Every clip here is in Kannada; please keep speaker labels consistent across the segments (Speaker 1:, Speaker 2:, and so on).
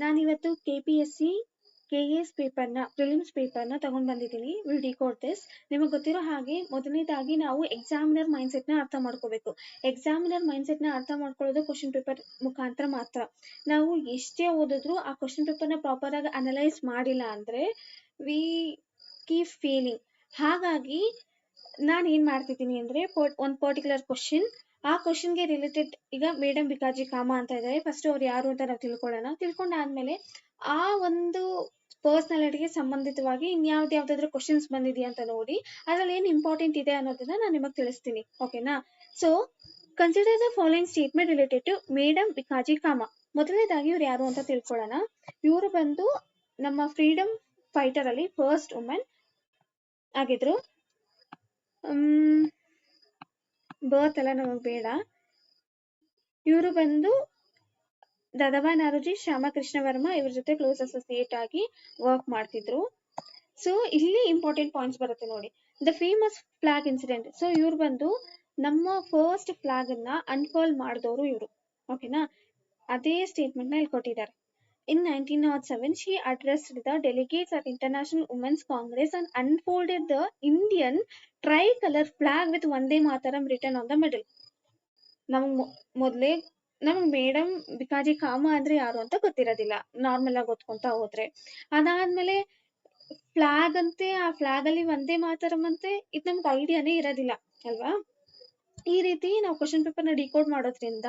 Speaker 1: ನಾನಿವತ್ತು KPSC KS ಪೇಪರ್ನ ಪ್ರಿಲಿಮ್ಸ್ ಪೇಪರ್ನ ತಗೊಂಡ್ ಬಂದಿದ್ದೀನಿ. Will decode this. ನಿಮಗೆ ಗೊತ್ತಿರೋ ಹಾಗೆ ಮೊದಲನೇದಾಗಿ ನಾವು ಎಕ್ಸಾಮಿನರ್ ಮೈಂಡ್ ಸೆಟ್ನ ಅರ್ಥ ಮಾಡ್ಕೋಬೇಕು. ಎಕ್ಸಾಮಿನರ್ ಮೈಂಡ್ ಸೆಟ್ನ ಅರ್ಥ ಮಾಡ್ಕೊಳ್ಳೋದು ಕ್ವಶನ್ ಪೇಪರ್ ಮುಖಾಂತರ ಮಾತ್ರ. ನಾವು ಎಷ್ಟೇ ಓದಿದ್ರು ಆ ಕ್ವಶನ್ ಪೇಪರ್ನ ಪ್ರಾಪರ್ ಆಗಿ ಅನಲೈಸ್ ಮಾಡಿಲ್ಲ ಅಂದ್ರೆ ವಿ ಕೀಪ್ ಫೇಲಿಂಗ್. ಹಾಗಾಗಿ ನಾನು ಏನ್ ಮಾಡ್ತಿದ್ದೀನಿ ಅಂದ್ರೆ ಒಂದು ಪರ್ಟಿಕ್ಯುಲರ್ ಕ್ವಶನ್, ಆ ಕ್ವಶನ್ಗೆ ರಿಲೇಟೆಡ್ ಈಗ ಮೇಡಮ್ ಬಿಕಾಜಿ ಕಾಮ ಅಂತ ಇದ್ದಾರೆ. ಫಸ್ಟ್ ಅವ್ರು ಯಾರು ಅಂತ ನಾವು ತಿಳ್ಕೊಂಡಾದ್ಮೇಲೆ ಆ ಒಂದು ಪರ್ಸನಾಲಿಟಿಗೆ ಸಂಬಂಧಿತವಾಗಿ ಇನ್ಯಾವ್ದಾದ್ರು ಕ್ವಶನ್ಸ್ ಬಂದಿದೆಯಾ ಅಂತ ನೋಡಿ ಅದ್ರಲ್ಲಿ ಏನ್ ಇಂಪಾರ್ಟೆಂಟ್ ಇದೆ ಅನ್ನೋದನ್ನ ನಾನು ನಿಮಗೆ ತಿಳಿಸ್ತೀನಿ. ಓಕೆನಾ? So consider the following statement related to madam Bhikaiji Cama. ಮೊದಲನೇದಾಗಿ ಇವ್ರು ಯಾರು ಅಂತ ತಿಳ್ಕೊಳ್ಳೋಣ. ಇವರು ಬಂದು ನಮ್ಮ ಫ್ರೀಡಮ್ ಫೈಟರ್ ಅಲ್ಲಿ ಫಸ್ಟ್ ವುಮೆನ್ ಆಗಿದ್ರು. ಬರ್ತ್ ಎಲ್ಲ ನಮಗ್ ಬೇಡ. ಇವರು ಬಂದು ದಾದಾಬಾಯಿ ನವರೋಜಿ, ಶ್ಯಾಮಕೃಷ್ಣ ವರ್ಮ ಇವ್ರ ಜೊತೆ ಕ್ಲೋಸ್ ಅಸೋಸಿಯೇಟ್ ಆಗಿ ವರ್ಕ್ ಮಾಡ್ತಿದ್ರು. ಸೊ ಇಲ್ಲಿ ಇಂಪಾರ್ಟೆಂಟ್ ಪಾಯಿಂಟ್ಸ್ ಬರುತ್ತೆ ನೋಡಿ. The famous flag incident. So ಇವ್ರು ಬಂದು ನಮ್ಮ ಫಸ್ಟ್ ಫ್ಲಾಗ್ ಅನ್ನ ಅನ್ಫೋಲ್ಡ್ ಮಾಡಿದವರು ಇವರು. ಓಕೆನಾ? ಅದೇ ಸ್ಟೇಟ್ಮೆಂಟ್ ನ ಇಲ್ಲಿ ಕೊಟ್ಟಿದ್ದಾರೆ. In 1907, she addressed the delegates at International Women's Congress and unfolded the Indian tricolor flag with Vande Mataram written on the middle. ನಮಗ್ ಮೇಡಮ್ ಬಿಕಾಜಿ ಕಾಮ ಅಂದ್ರೆ ಯಾರು ಅಂತ ಗೊತ್ತಿರೋದಿಲ್ಲ, ನಾರ್ಮಲ್ ಆಗಿ ಓದ್ಕೊಂತ ಹೋದ್ರೆ. ಅದಾದ್ಮೇಲೆ ಫ್ಲಾಗ್ ಅಂತೆ, ಆ ಫ್ಲಾಗ್ ಅಲ್ಲಿ ವಂದೇ ಮಾತರಂ ಅಂತೆ, ಇದು ನಮ್ಗೆ ಐಡಿಯಾನೇ ಇರೋದಿಲ್ಲ ಅಲ್ವಾ? ಈ ರೀತಿ ನಾವು ಕ್ವಶನ್ ಪೇಪರ್ ನ ಡಿಕೋಡ್ ಮಾಡೋದ್ರಿಂದ,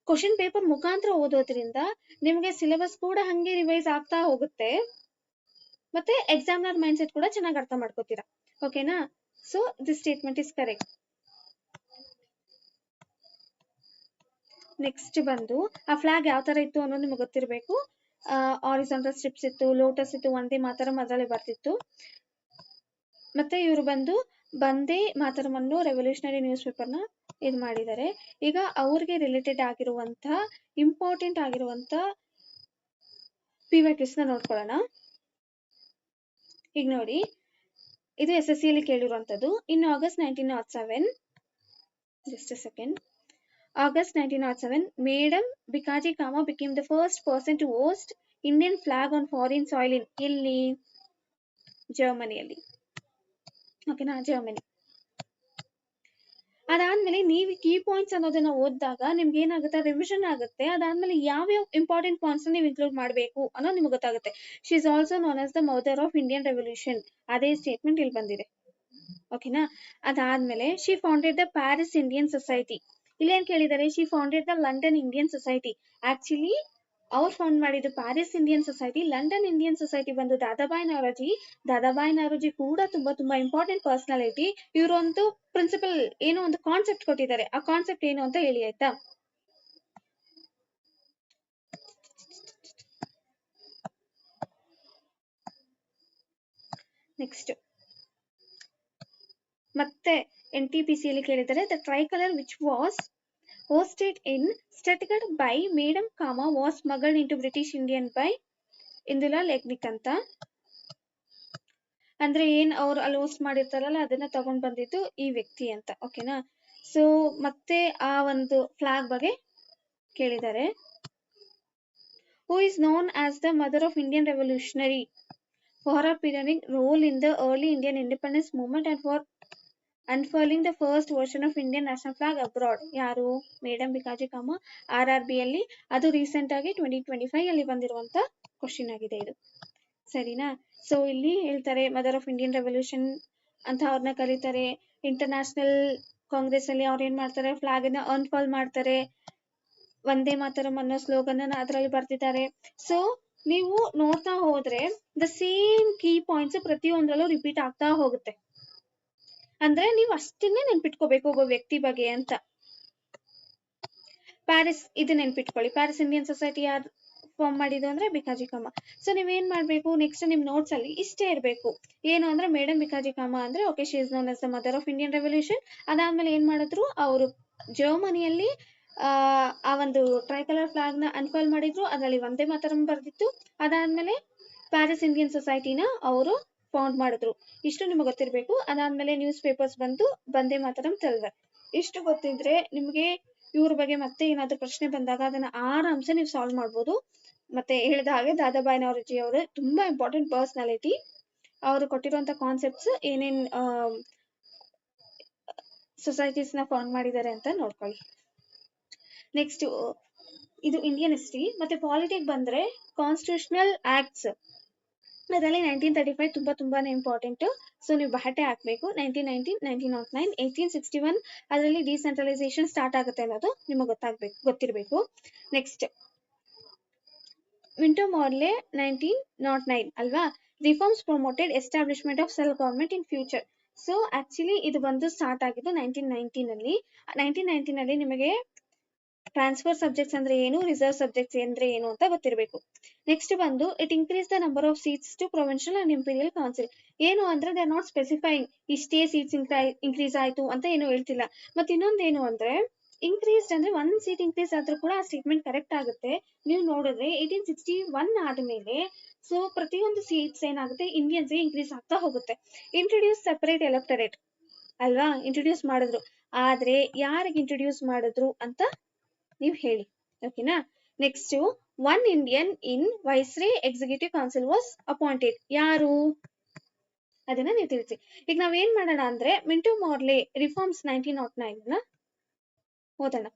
Speaker 1: ಕ್ವಶನ್ ಪೇಪರ್ ಮುಖಾಂತರ ಓದೋದ್ರಿಂದ ನಿಮ್ಗೆ ಸಿಲೆಬಸ್ ಕೂಡ ಹಂಗೆ ರಿವೈಸ್ ಆಗ್ತಾ ಹೋಗುತ್ತೆ, ಮತ್ತೆ ಎಕ್ಸಾಮಿನರ್ ಮೈಂಡ್ ಸೆಟ್ ಕೂಡ ಚೆನ್ನಾಗಿ ಅರ್ಥ ಮಾಡ್ಕೋತೀರಾ. ಓಕೆನಾ? So this statement is correct. Next ಬಂದು ಆ ಫ್ಲಾಗ್ ಯಾವ ತರ ಇತ್ತು ಅನ್ನೋದು ನಿಮ್ಗೆ ಗೊತ್ತಿರಬೇಕು. ಆರಿಜಾಂಟಲ್ ಸ್ಟ್ರಿಪ್ಸ್ ಇತ್ತು, ಲೋಟಸ್ ಇತ್ತು, ವಂದೇ ಮಾತರಂ ಅದರಲ್ಲಿ ಬರ್ತಿತ್ತು. ಮತ್ತೆ ಇವರು ಬಂದು ವಂದೇ ಮಾತರಂ ಅನ್ನೋ ರೆವಲ್ಯೂಷನರಿ ನ್ಯೂಸ್ ಪೇಪರ್ನ ಇದು ಮಾಡಿದ್ದಾರೆ. ಈಗ ಅವ್ರಿಗೆ ರಿಲೇಟೆಡ್ ಆಗಿರುವಂತ ಇಂಪಾರ್ಟೆಂಟ್ ಆಗಿರುವಂತ PYQs ನ ನೋಡ್ಕೊಳ್ಳೋಣ. ಈಗ ನೋಡಿ, ಇದು SSC ಅಲ್ಲಿ ಕೇಳಿರುವಂತದ್ದು. In August 1907, just a second, August 1907, Madam Bikaji Kama became the first person to host Indian flag on foreign soil in ಇಲ್ಲಿ ಜರ್ಮನಿಯಲ್ಲಿ. ಓಕೆನಾ? ಜರ್ಮನಿ. ಅದಾದ್ಮೇಲೆ ನೀವು ಕೀ ಪಾಯಿಂಟ್ಸ್ ಅನ್ನೋದನ್ನ ಓದಿದಾಗ ನಿಮ್ಗೆ ಏನಾಗುತ್ತೆ, ರಿವಿಷನ್ ಆಗುತ್ತೆ. ಅದಾದ್ಮೇಲೆ ಯಾವ್ಯಾವ ಇಂಪಾರ್ಟೆಂಟ್ ಪಾಯಿಂಟ್ಸ್ ನೀವು ಇನ್ಕ್ಲೂಡ್ ಮಾಡಬೇಕು ಅನ್ನೋದು ನಿಮ್ಗೆ ಗೊತ್ತಾಗುತ್ತೆ. She is also known as the mother of Indian revolution. ಅದೇ ಸ್ಟೇಟ್ಮೆಂಟ್ ಇಲ್ಲಿ ಬಂದಿದೆ. ಓಕೆನಾ? ಅದಾದ್ಮೇಲೆ she founded the Paris Indian society. ಇಲ್ಲೇನ್ ಕೇಳಿದ್ದಾರೆ? She founded the London Indian society. Actually ಅವ್ರು ಫೌಂಡ್ ಮಾಡಿದ್ದು Paris Indian society. London Indian society ಬಂದು ದಾದಾಬಾಯಿ ನವರೋಜಿ. ದಾದಾಬಾಯಿ ನವರೋಜಿ ಕೂಡ ತುಂಬಾ ಇಂಪಾರ್ಟೆಂಟ್ ಪರ್ಸನಾಲಿಟಿ. ಇವರೊಂದು ಪ್ರಿನ್ಸಿಪಲ್ ಏನೋ ಒಂದು ಕಾನ್ಸೆಪ್ಟ್ ಕೊಟ್ಟಿದ್ದಾರೆ. ಆ ಕಾನ್ಸೆಪ್ಟ್ ಏನು ಅಂತ ಹೇಳಿ ಆಯ್ತಾ? ನೆಕ್ಸ್ಟ್ ಮತ್ತೆ NTPC ಅಲ್ಲಿ ಕೇಳಿದ್ದಾರೆ, the tricolour which was hosted in Stuttgart by Madam Kama was smuggled into British Indian by ಇಂದುಲಾ ಲೆಗ್ನಿಕ್ ಅಂತ. ಅಂದ್ರೆ ಏನ್ ಅವ್ರು ಅಲ್ಲಿ ಹೋಸ್ಟ್ ಮಾಡಿರ್ತಾರಲ್ಲ ಅದನ್ನ ತಗೊಂಡ್ ಬಂದಿದ್ದು ಈ ವ್ಯಕ್ತಿ ಅಂತ. ಓಕೆನಾ? ಸೊ ಮತ್ತೆ ಆ ಒಂದು ಫ್ಲಾಗ್ ಬಗ್ಗೆ ಕೇಳಿದ್ದಾರೆ. Who is known as the mother of Indian revolutionary for her pioneering role in the early Indian independence movement and for unfurling the first version of Indian national flag abroad. ಯಾರು? ಮೇಡಮ್ ಬಿಕಾಜಿ ಕಾಮ. RRB ಅಲ್ಲಿ ಅದು ರೀಸೆಂಟ್ ಆಗಿ 2025 ಅಲ್ಲಿ ಬಂದಿರುವಂತ ಕ್ವಶನ್ ಆಗಿದೆ ಇದು. ಸರಿನಾ? ಸೊ ಇಲ್ಲಿ ಹೇಳ್ತಾರೆ ಮದರ್ ಆಫ್ ಇಂಡಿಯನ್ ರೆವಲ್ಯೂಷನ್ ಅಂತ ಅವ್ರನ್ನ ಕರೀತಾರೆ. ಇಂಟರ್ನ್ಯಾಷನಲ್ ಕಾಂಗ್ರೆಸ್ ಅಲ್ಲಿ ಅವ್ರು ಏನ್ ಮಾಡ್ತಾರೆ, ಫ್ಲಾಗ್ ಅನ್ನ ಅನ್ಫಾಲ್ ಮಾಡ್ತಾರೆ. ವಂದೇ ಮಾತರಂ ಅನ್ನೋ ಸ್ಲೋಗನ್ ಅನ್ನ ಅದರಲ್ಲಿ ಬರ್ತಿದ್ದಾರೆ. ಸೊ ನೀವು ನೋಡ್ತಾ ಹೋದ್ರೆ ದ ಸೇಮ್ ಕೀ ಪಾಯಿಂಟ್ಸ್ ಪ್ರತಿಯೊಂದರಲ್ಲೂ ರಿಪೀಟ್ ಆಗ್ತಾ ಹೋಗುತ್ತೆ. ಅಂದ್ರೆ ನೀವು ಅಷ್ಟನ್ನೇ ನೆನ್ಪಿಟ್ಕೋಬೇಕು ಒಬ್ಬ ವ್ಯಕ್ತಿ ಬಗ್ಗೆ ಅಂತ. ಪ್ಯಾರಿಸ್ ಇದು ನೆನ್ಪಿಟ್ಕೊಳ್ಳಿ. ಪ್ಯಾರಿಸ್ ಇಂಡಿಯನ್ ಸೊಸೈಟಿ ಯಾರು ಫಾರ್ಮ್ ಮಾಡಿದ್ದು ಅಂದ್ರೆ ಬಿಕಾಜಿ ಕಾಮ. ಸೊ ನೀವೇನ್ ಮಾಡ್ಬೇಕು, ನೆಕ್ಸ್ಟ್ ನಿಮ್ ನೋಟ್ಸ್ ಅಲ್ಲಿ ಇಷ್ಟೇ ಇರ್ಬೇಕು. ಏನು ಅಂದ್ರೆ ಮೇಡಮ್ ಬಿಕಾಜಿ ಕಾಮ ಅಂದ್ರೆ okay, she is known as the mother of Indian revolution. ಅದಾದ್ಮೇಲೆ ಏನ್ ಮಾಡಿದ್ರು, ಅವರು ಜರ್ಮನಿಯಲ್ಲಿ ಆ ಒಂದು ಟ್ರೈಕಲರ್ ಫ್ಲಾಗ್ ನ ಅನ್ಫಾಲ್ ಮಾಡಿದ್ರು. ಅದರಲ್ಲಿ ವಂದೇ ಮಾತರಂ ಬರ್ದಿತ್ತು. ಅದಾದ್ಮೇಲೆ ಪ್ಯಾರಿಸ್ ಇಂಡಿಯನ್ ಸೊಸೈಟಿನ ಅವರು ಫೌಂಡ್ ಮಾಡಿದ್ರು. ಇಷ್ಟು ನಿಮ್ಗೆ ಗೊತ್ತಿರ್ಬೇಕು. ಅದಾದ್ಮೇಲೆ ನ್ಯೂಸ್ ಪೇಪರ್ಸ್ ಬಂದು ವಂದೇ ಮಾತರಂ ತೆಲ್ವರ್. ಇಷ್ಟು ಗೊತ್ತಿದ್ರೆ ನಿಮ್ಗೆ ಇವ್ರ ಬಗ್ಗೆ ಮತ್ತೆ ಏನಾದ್ರು ಪ್ರಶ್ನೆ ಬಂದಾಗ ಅದನ್ನ ಆರಾಮ್ಸೆ ನೀವು ಸಾಲ್ವ್ ಮಾಡ್ಬೋದು. ಮತ್ತೆ ಹೇಳಿದ ಹಾಗೆ ದಾದಾಬಾಯಿ ನವರೋಜಿ ಅವರು ತುಂಬಾ ಇಂಪಾರ್ಟೆಂಟ್ ಪರ್ಸನಾಲಿಟಿ. ಅವರು ಕೊಟ್ಟಿರುವಂತ ಕಾನ್ಸೆಪ್ಟ್ಸ್ ಏನೇನ್ ಸೊಸೈಟೀಸ್ ನ ಫಾರ್ಮ್ ಮಾಡಿದ್ದಾರೆ ಅಂತ ನೋಡ್ಕೊಳ್ಳಿ. ನೆಕ್ಸ್ಟ್ ಇದು ಇಂಡಿಯನ್ ಹಿಸ್ಟ್ರಿ. ಮತ್ತೆ ಪಾಲಿಟಿಕ್ ಬಂದ್ರೆ ಕಾನ್ಸ್ಟಿಟ್ಯೂಷನಲ್ ಆಕ್ಟ್ಸ್ ಅದರಲ್ಲಿ 1935 ತುಂಬಾನೇ ಇಂಪಾರ್ಟೆಂಟ್. ಸೊ ನೀವು ಬಹಟೆ ಹಾಕ್ಬೇಕು. 1919, 1909, 1861 ಅದರಲ್ಲಿ ಡಿಸೆಂಟ್ರಲೈಸೇಷನ್ ಸ್ಟಾರ್ಟ್ ಆಗುತ್ತೆ ಅನ್ನೋದು ನಿಮಗೆ ಗೊತ್ತಿರಬೇಕು. ನೆಕ್ಸ್ಟ್ ವಿಂಟೋ ಮಾರ್ಲೆ 1909 ಅಲ್ವಾ, reforms promoted establishment of self government in future. So actually ಇದು ಬಂದು ಸ್ಟಾರ್ಟ್ ಆಗಿದ್ದು 1919 ನಲ್ಲಿ ನಿಮಗೆ ಟ್ರಾನ್ಸ್ಫರ್ ಸಬ್ಜೆಕ್ಟ್ಸ್ ಅಂದ್ರೆ ಏನು, ರಿಸರ್ವ್ ಸಬ್ಜೆಕ್ಟ್ಸ್ ಅಂದ್ರೆ ಏನು ಅಂತ ಗೊತ್ತಿರಬೇಕು. ನೆಕ್ಸ್ಟ್ ಬಂದು it increase the number of seats to provincial and imperial council. ಏನು ಅಂದ್ರೆ ದೇ ಆರ್ ನಾಟ್ ಸ್ಪೆಸಿಫೈಯಿಂಗ್ ಇಷ್ಟೇ ಸೀಟ್ಸ್ ಇನ್ಕ್ರೀಸ್ ಆಯ್ತು ಅಂತ ಏನು ಹೇಳ್ತಿಲ್ಲ. ಮತ್ತೆ ಇನ್ನೊಂದೇನು ಅಂದ್ರೆ ಇನ್ಕ್ರೀಸ್ಡ್ ಅಂದ್ರೆ 1 ಸೀಟ್ ಇನ್ಕ್ರೀಸ್ ಆದ್ರೂ ಕೂಡ ಆ ಸ್ಟೇಟ್ಮೆಂಟ್ ಕರೆಕ್ಟ್ ಆಗುತ್ತೆ. ನೀವು ನೋಡಿದ್ರೆ 1861 ಆದ್ಮೇಲೆ ಸೊ ಪ್ರತಿಯೊಂದು ಸೀಟ್ಸ್ ಏನಾಗುತ್ತೆ ಇಂಡಿಯನ್ಸ್ ಇನ್ಕ್ರೀಸ್ ಆಗ್ತಾ ಹೋಗುತ್ತೆ. ಇಂಟ್ರೊಡ್ಯೂಸ್ ಸೆಪರೇಟ್ ಎಲೆಕ್ಟರೇಟ್ ಅಲ್ವಾ, ಇಂಟ್ರೊಡ್ಯೂಸ್ ಮಾಡಿದ್ರು. ಆದ್ರೆ ಯಾರಿಗೆ ಇಂಟ್ರೊಡ್ಯೂಸ್ ಮಾಡಿದ್ರು ಅಂತ ನೀವು ಹೇಳಿ, ಓಕೆನಾ. Next 1 Indian in viceroy executive council was appointed. ಯಾರು ಅದನ್ನ ನೀವು ತಿಳಿಸಿ. ಈಗ ನಾವೇನ್ ಮಾಡೋಣ ಅಂದ್ರೆ ಮಿಂಟೋ ಮಾರ್ಲೆ ರಿಫಾರ್ಮ್ಸ್ 1909 ಓದೋಣ.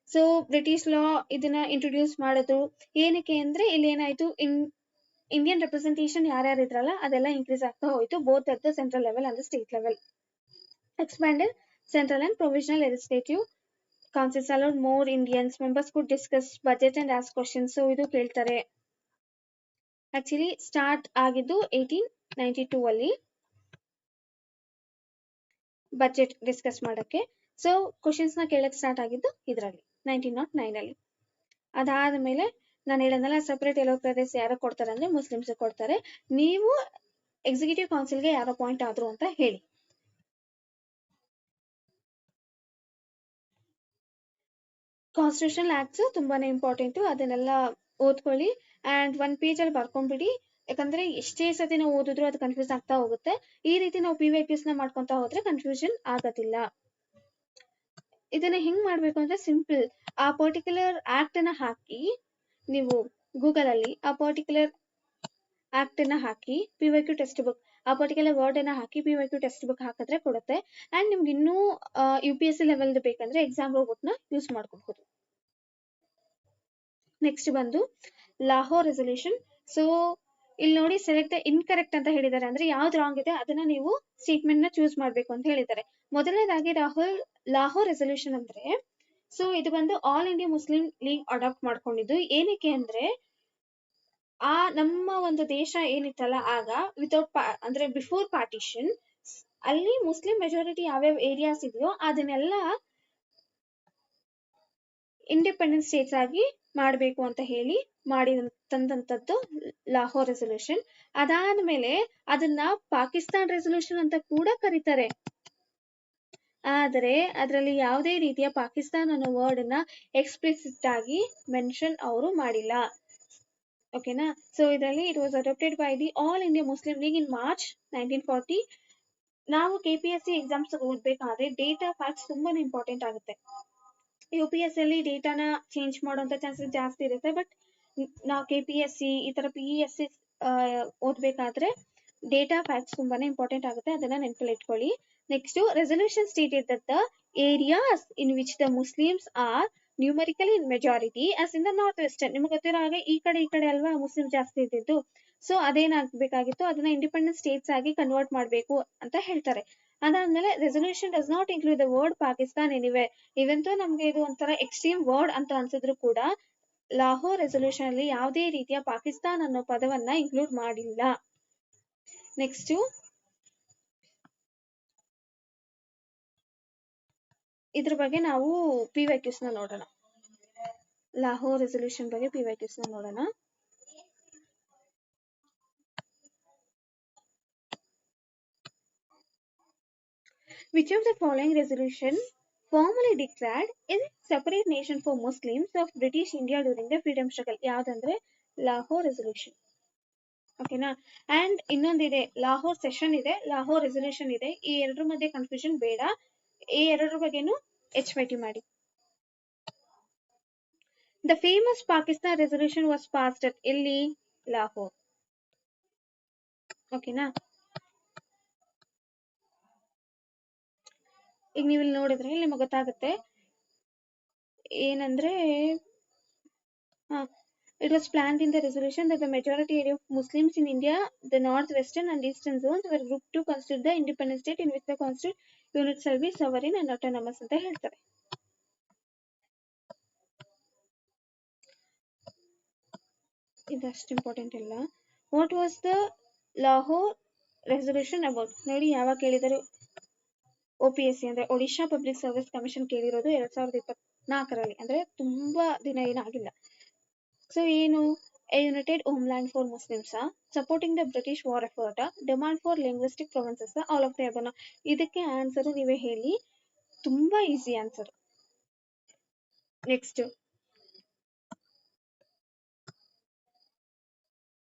Speaker 1: ಸೊ ಬ್ರಿಟಿಷ್ ಲಾ ಇದನ್ನ ಇಂಟ್ರೊಡ್ಯೂಸ್ ಮಾಡಿದ್ರು. ಏನಕ್ಕೆ ಅಂದ್ರೆ ಇಲ್ಲಿ ಏನಾಯ್ತು, ಇಂಡಿಯನ್ ರೆಪ್ರೆಸೆಂಟೇಷನ್ ಯಾರ್ಯಾರು ಇದ್ರಲ್ಲ ಅದೆಲ್ಲ ಇನ್ಕ್ರೀಸ್ ಆಗ್ತಾ ಹೋಯ್ತು, both at the central level and state level. Expanded central and provisional legislative councils allowed more Indians. Members could discuss budget and ask questions. So ಇದು ಕೇಳ್ತಾರೆ. ಆಕ್ಚುಲಿ ಸ್ಟಾರ್ಟ್ ಆಗಿದ್ದು 1892 ಅಲ್ಲಿ ಬಜೆಟ್ ಡಿಸ್ಕಸ್ ಮಾಡಕ್ಕೆ. ಸೊ ಕ್ವಶನ್ಸ್ ನ ಕೇಳಕ್ ಸ್ಟಾರ್ಟ್ ಆಗಿದ್ದು ಇದರಲ್ಲಿ 1909 ಅಲ್ಲಿ. ಅದಾದ್ಮೇಲೆ ನಾನು ಹೇಳೋದಲ್ಲ, ಸೆಪರೇಟ್ ಎಲೆಕ್ಟರೇಟ್ಸ್ ಯಾರು ಕೊಡ್ತಾರೆ ಅಂದ್ರೆ ಮುಸ್ಲಿಮ್ಸ್ ಕೊಡ್ತಾರೆ. ನೀವು ಎಕ್ಸಿಕ್ಯೂಟಿವ್ ಕೌನ್ಸಿಲ್ಗೆ ಯಾರು ಅಪಾಯಿಂಟ್ ಆದ್ರು ಅಂತ ಹೇಳಿ. ಕಾನ್ಸ್ಟಿಟ್ಯೂಷನಲ್ ಆಕ್ಟ್ಸ್ ತುಂಬಾನೇ ಇಂಪಾರ್ಟೆಂಟ್, ಅದನ್ನೆಲ್ಲ ಓದ್ಕೊಳ್ಳಿ. ಅಂಡ್ 1 ಪೇಜ್ ಅಲ್ಲಿ ಬರ್ಕೊಂಡ್ಬಿಡಿ. ಯಾಕಂದ್ರೆ ಎಷ್ಟೇ ಸತಿ ನಾವು ಓದಿದ್ರು ಅದು ಕನ್ಫ್ಯೂಸ್ ಆಗ್ತಾ ಹೋಗುತ್ತೆ. ಈ ರೀತಿ ನಾವು PYQs ನ ಮಾಡ್ಕೊಂತ ಹೋದ್ರೆ ಕನ್ಫ್ಯೂಷನ್ ಆಗೋದಿಲ್ಲ. ಇದನ್ನ ಹೆಂಗ್ ಮಾಡ್ಬೇಕು ಅಂದ್ರೆ ಸಿಂಪಲ್, ಆ ಪರ್ಟಿಕ್ಯುಲರ್ ಆಕ್ಟ್ ನ ಹಾಕಿ ನೀವು ಗೂಗಲ್ ಅಲ್ಲಿ ಆ ಪರ್ಟಿಕ್ಯುಲರ್ ಆಕ್ಟ್ ನ ಹಾಕಿ PYQ ಟೆಕ್ಸ್ಟ್ ಬುಕ್, ಆ ಪರ್ಟಿಕ್ಯುಲರ್ ವರ್ಡ್ ಅನ್ನ ಹಾಕಿ PYQ ಟೆಕ್ಸ್ಟ್ ಬುಕ್ ಹಾಕಿದ್ರೆ ಕೊಡುತ್ತೆ. ಅಂಡ್ ನಿಮ್ಗೆ ಇನ್ನೂ UPSC ಲೆವೆಲ್ ಬೇಕಂದ್ರೆ ಎಕ್ಸಾಮ್ ರೋಬೋಟ್ ನ ಯೂಸ್ ಮಾಡ್ಕೋಬಹುದು. ನೆಕ್ಸ್ಟ್ ಬಂದು ಲಾಹೋರ್ ರೆಸಲ್ಯೂಷನ್. ಸೊ ಇಲ್ಲಿ ನೋಡಿ ಸೆಲೆಕ್ಟ್ ಇನ್ಕರೆಕ್ಟ್ ಅಂತ ಹೇಳಿದ್ದಾರೆ, ಅಂದ್ರೆ ಯಾವ್ದು ರಾಂಗ್ ಇದೆ ಅದನ್ನ ನೀವು ಸ್ಟೇಟ್ಮೆಂಟ್ ನ ಚೂಸ್ ಮಾಡ್ಬೇಕು ಅಂತ ಹೇಳಿದ್ದಾರೆ. ಮೊದಲನೇದಾಗಿ ಲಾಹೋರ್ ರೆಸಲ್ಯೂಷನ್ ಅಂದ್ರೆ ಸೊ ಇದು ಬಂದು all India Muslim League adopt ಮಾಡ್ಕೊಂಡಿದ್ದು. ಏನಕ್ಕೆ ಅಂದ್ರೆ ಆ ನಮ್ಮ ಒಂದು ದೇಶ ಏನಿತ್ತಲ್ಲ ಆಗ ವಿತೌಟ್ ಅಂದ್ರೆ ಬಿಫೋರ್ ಪಾರ್ಟಿಷನ್ ಅಲ್ಲಿ ಮುಸ್ಲಿಂ ಮೆಜಾರಿಟಿ ಯಾವ್ಯಾವ ಏರಿಯಾಸ್ ಇದೆಯೋ ಅದನ್ನೆಲ್ಲ ಇಂಡಿಪೆಂಡೆಂಟ್ ಸ್ಟೇಟ್ಸ್ ಆಗಿ ಮಾಡಬೇಕು ಅಂತ ಹೇಳಿ ತಂದಂತದ್ದು ಲಾಹೋರ್ ರೆಸಲ್ಯೂಷನ್. ಅದಾದ್ಮೇಲೆ ಅದನ್ನ ಪಾಕಿಸ್ತಾನ್ ರೆಸಲ್ಯೂಷನ್ ಅಂತ ಕೂಡ ಕರೀತಾರೆ. ಆದರೆ ಅದರಲ್ಲಿ ಯಾವುದೇ ರೀತಿಯ ಪಾಕಿಸ್ತಾನ್ ಅನ್ನೋ ವರ್ಡ್ ನ ಎಕ್ಸ್ಪ್ಲಿಸಿಟ್ ಆಗಿ ಮೆನ್ಷನ್ ಅವರು ಮಾಡಿಲ್ಲ, ಓಕೆನಾ. ಸೊ ಇದರಲ್ಲಿ it was adapted by the all India Muslim League in March 1940. ನಾವು KPSC ಎಕ್ಸಾಮ್ಸ್ ಓದ್ಬೇಕಾದ್ರೆ ಡೇಟಾ ಫ್ಯಾಕ್ಟ್ಸ್ ತುಂಬಾನೇ ಇಂಪಾರ್ಟೆಂಟ್ ಆಗುತ್ತೆ. UPSC ಅಲ್ಲಿ ಡೇಟಾನ ಚೇಂಜ್ ಮಾಡುವಂತ ಚಾನ್ಸಸ್ ಜಾಸ್ತಿ ಇರುತ್ತೆ. ಬಟ್ ನಾವು KPSC ಈ ತರ PESC ಓದ್ಬೇಕಾದ್ರೆ ಡೇಟಾ ಫ್ಯಾಕ್ಟ್ಸ್ ತುಂಬಾನೇ ಇಂಪಾರ್ಟೆಂಟ್ ಆಗುತ್ತೆ, ಅದನ್ನ ನೆನಪಲ್ಲಿ ಇಟ್ಕೊಳ್ಳಿ. Next resolution stated that the areas in which the Muslims are numerically in majority as in the north western. ನಿಮ್ಗೆ ಗೊತ್ತಿರೋ ಹಾಗೆ ಈ ಕಡೆ ಅಲ್ವಾ ಮುಸ್ಲಿಂ ಜಾಸ್ತಿ ಇದ್ದಿದ್ದು. ಸೊ ಅದೇನಾಗಬೇಕಾಗಿತ್ತು, ಅದನ್ನ ಇಂಡಿಪೆಂಡೆಂಟ್ ಸ್ಟೇಟ್ಸ್ ಆಗಿ ಕನ್ವರ್ಟ್ ಮಾಡಬೇಕು ಅಂತ ಹೇಳ್ತಾರೆ. ಅದಾದ್ಮೇಲೆ resolution does not include the word Pakistan anywhere. ಇವೆಂತೂ ನಮ್ಗೆ ಇದು ಒಂಥರ ಎಕ್ಸ್ಟ್ರೀಮ್ ವರ್ಡ್ ಅಂತ ಅನ್ಸಿದ್ರು ಕೂಡ ಲಾಹೋರ್ ರೆಸಲ್ಯೂಷನ್ ಅಲ್ಲಿ ಯಾವುದೇ ರೀತಿಯ ಪಾಕಿಸ್ತಾನ್ ಅನ್ನೋ ಪದವನ್ನ ಇನ್ಕ್ಲೂಡ್ ಮಾಡಿಲ್ಲ. ನೆಕ್ಸ್ಟ್ ಇದ್ರ ಬಗ್ಗೆ ನಾವು PYQs ನ ನೋಡೋಣ. ಲಾಹೋರ್ ರೆಸಲ್ಯೂಷನ್ ಬಗ್ಗೆ PYQs ನ ನೋಡೋಣ. Which of the following resolution formally declared a separate nation for Muslims of British India during the freedom struggle? ಯಾವ್ದಂದ್ರೆ ಲಾಹೋರ್ ರೆಸಲ್ಯೂಷನ್, ಓಕೆನಾ. ಅಂಡ್ ಇನ್ನೊಂದಿದೆ ಲಾಹೋರ್ ಸೆಷನ್ ಇದೆ, ಲಾಹೋರ್ ರೆಸಲ್ಯೂಷನ್ ಇದೆ. ಈ ಎರಡರ ಮಧ್ಯೆ ಕನ್ಫ್ಯೂಷನ್ ಬೇಡ, ಈ ಎರಡರ ಬಗ್ಗೆನು HYT ಮಾಡಿ. The famous Pakistan resolution was passed at ಎಲ್ಲಿ? ಲಾಹೋರ್. ಓಕೆನಾ? ಈಗ ನೀವು ಇಲ್ಲಿ ನೋಡಿದ್ರೆ ಇಲ್ಲಿ ನಿಮಗೆ ಗೊತ್ತಾಗುತ್ತೆ ಏನಂದ್ರೆ it was planned in the resolution that the majority area of Muslims in India, the northwestern and eastern zones, were grouped to constitute the independent state in which the constituted unit shall be sovereign and autonomous ಅಂತ ಹೇಳ್ತಾರೆ. ಇದಷ್ಟು ಇಂಪಾರ್ಟೆಂಟ್ ಇಲ್ಲ. What was the Lahore resolution about? ನೋಡಿ ಯಾವಾಗ ಕೇಳಿದರು? OPSC ಅಂದ್ರೆ ಒಡಿಶಾ ಪಬ್ಲಿಕ್ ಸರ್ವಿಸ್ ಕಮಿಷನ್ ಕೇಳಿರೋದು 2024ರಲ್ಲಿ, ಅಂದ್ರೆ ತುಂಬಾ ದಿನ ಏನಾಗಿಲ್ಲ. ಸೊ ಏನು? A United homeland for Muslims, supporting the British war effort, demand for linguistic provinces, all of the above. ಇದಕ್ಕೆ ಆನ್ಸರ್ ನೀವೇ ಹೇಳಿ, ತುಂಬಾ easy answer. Next,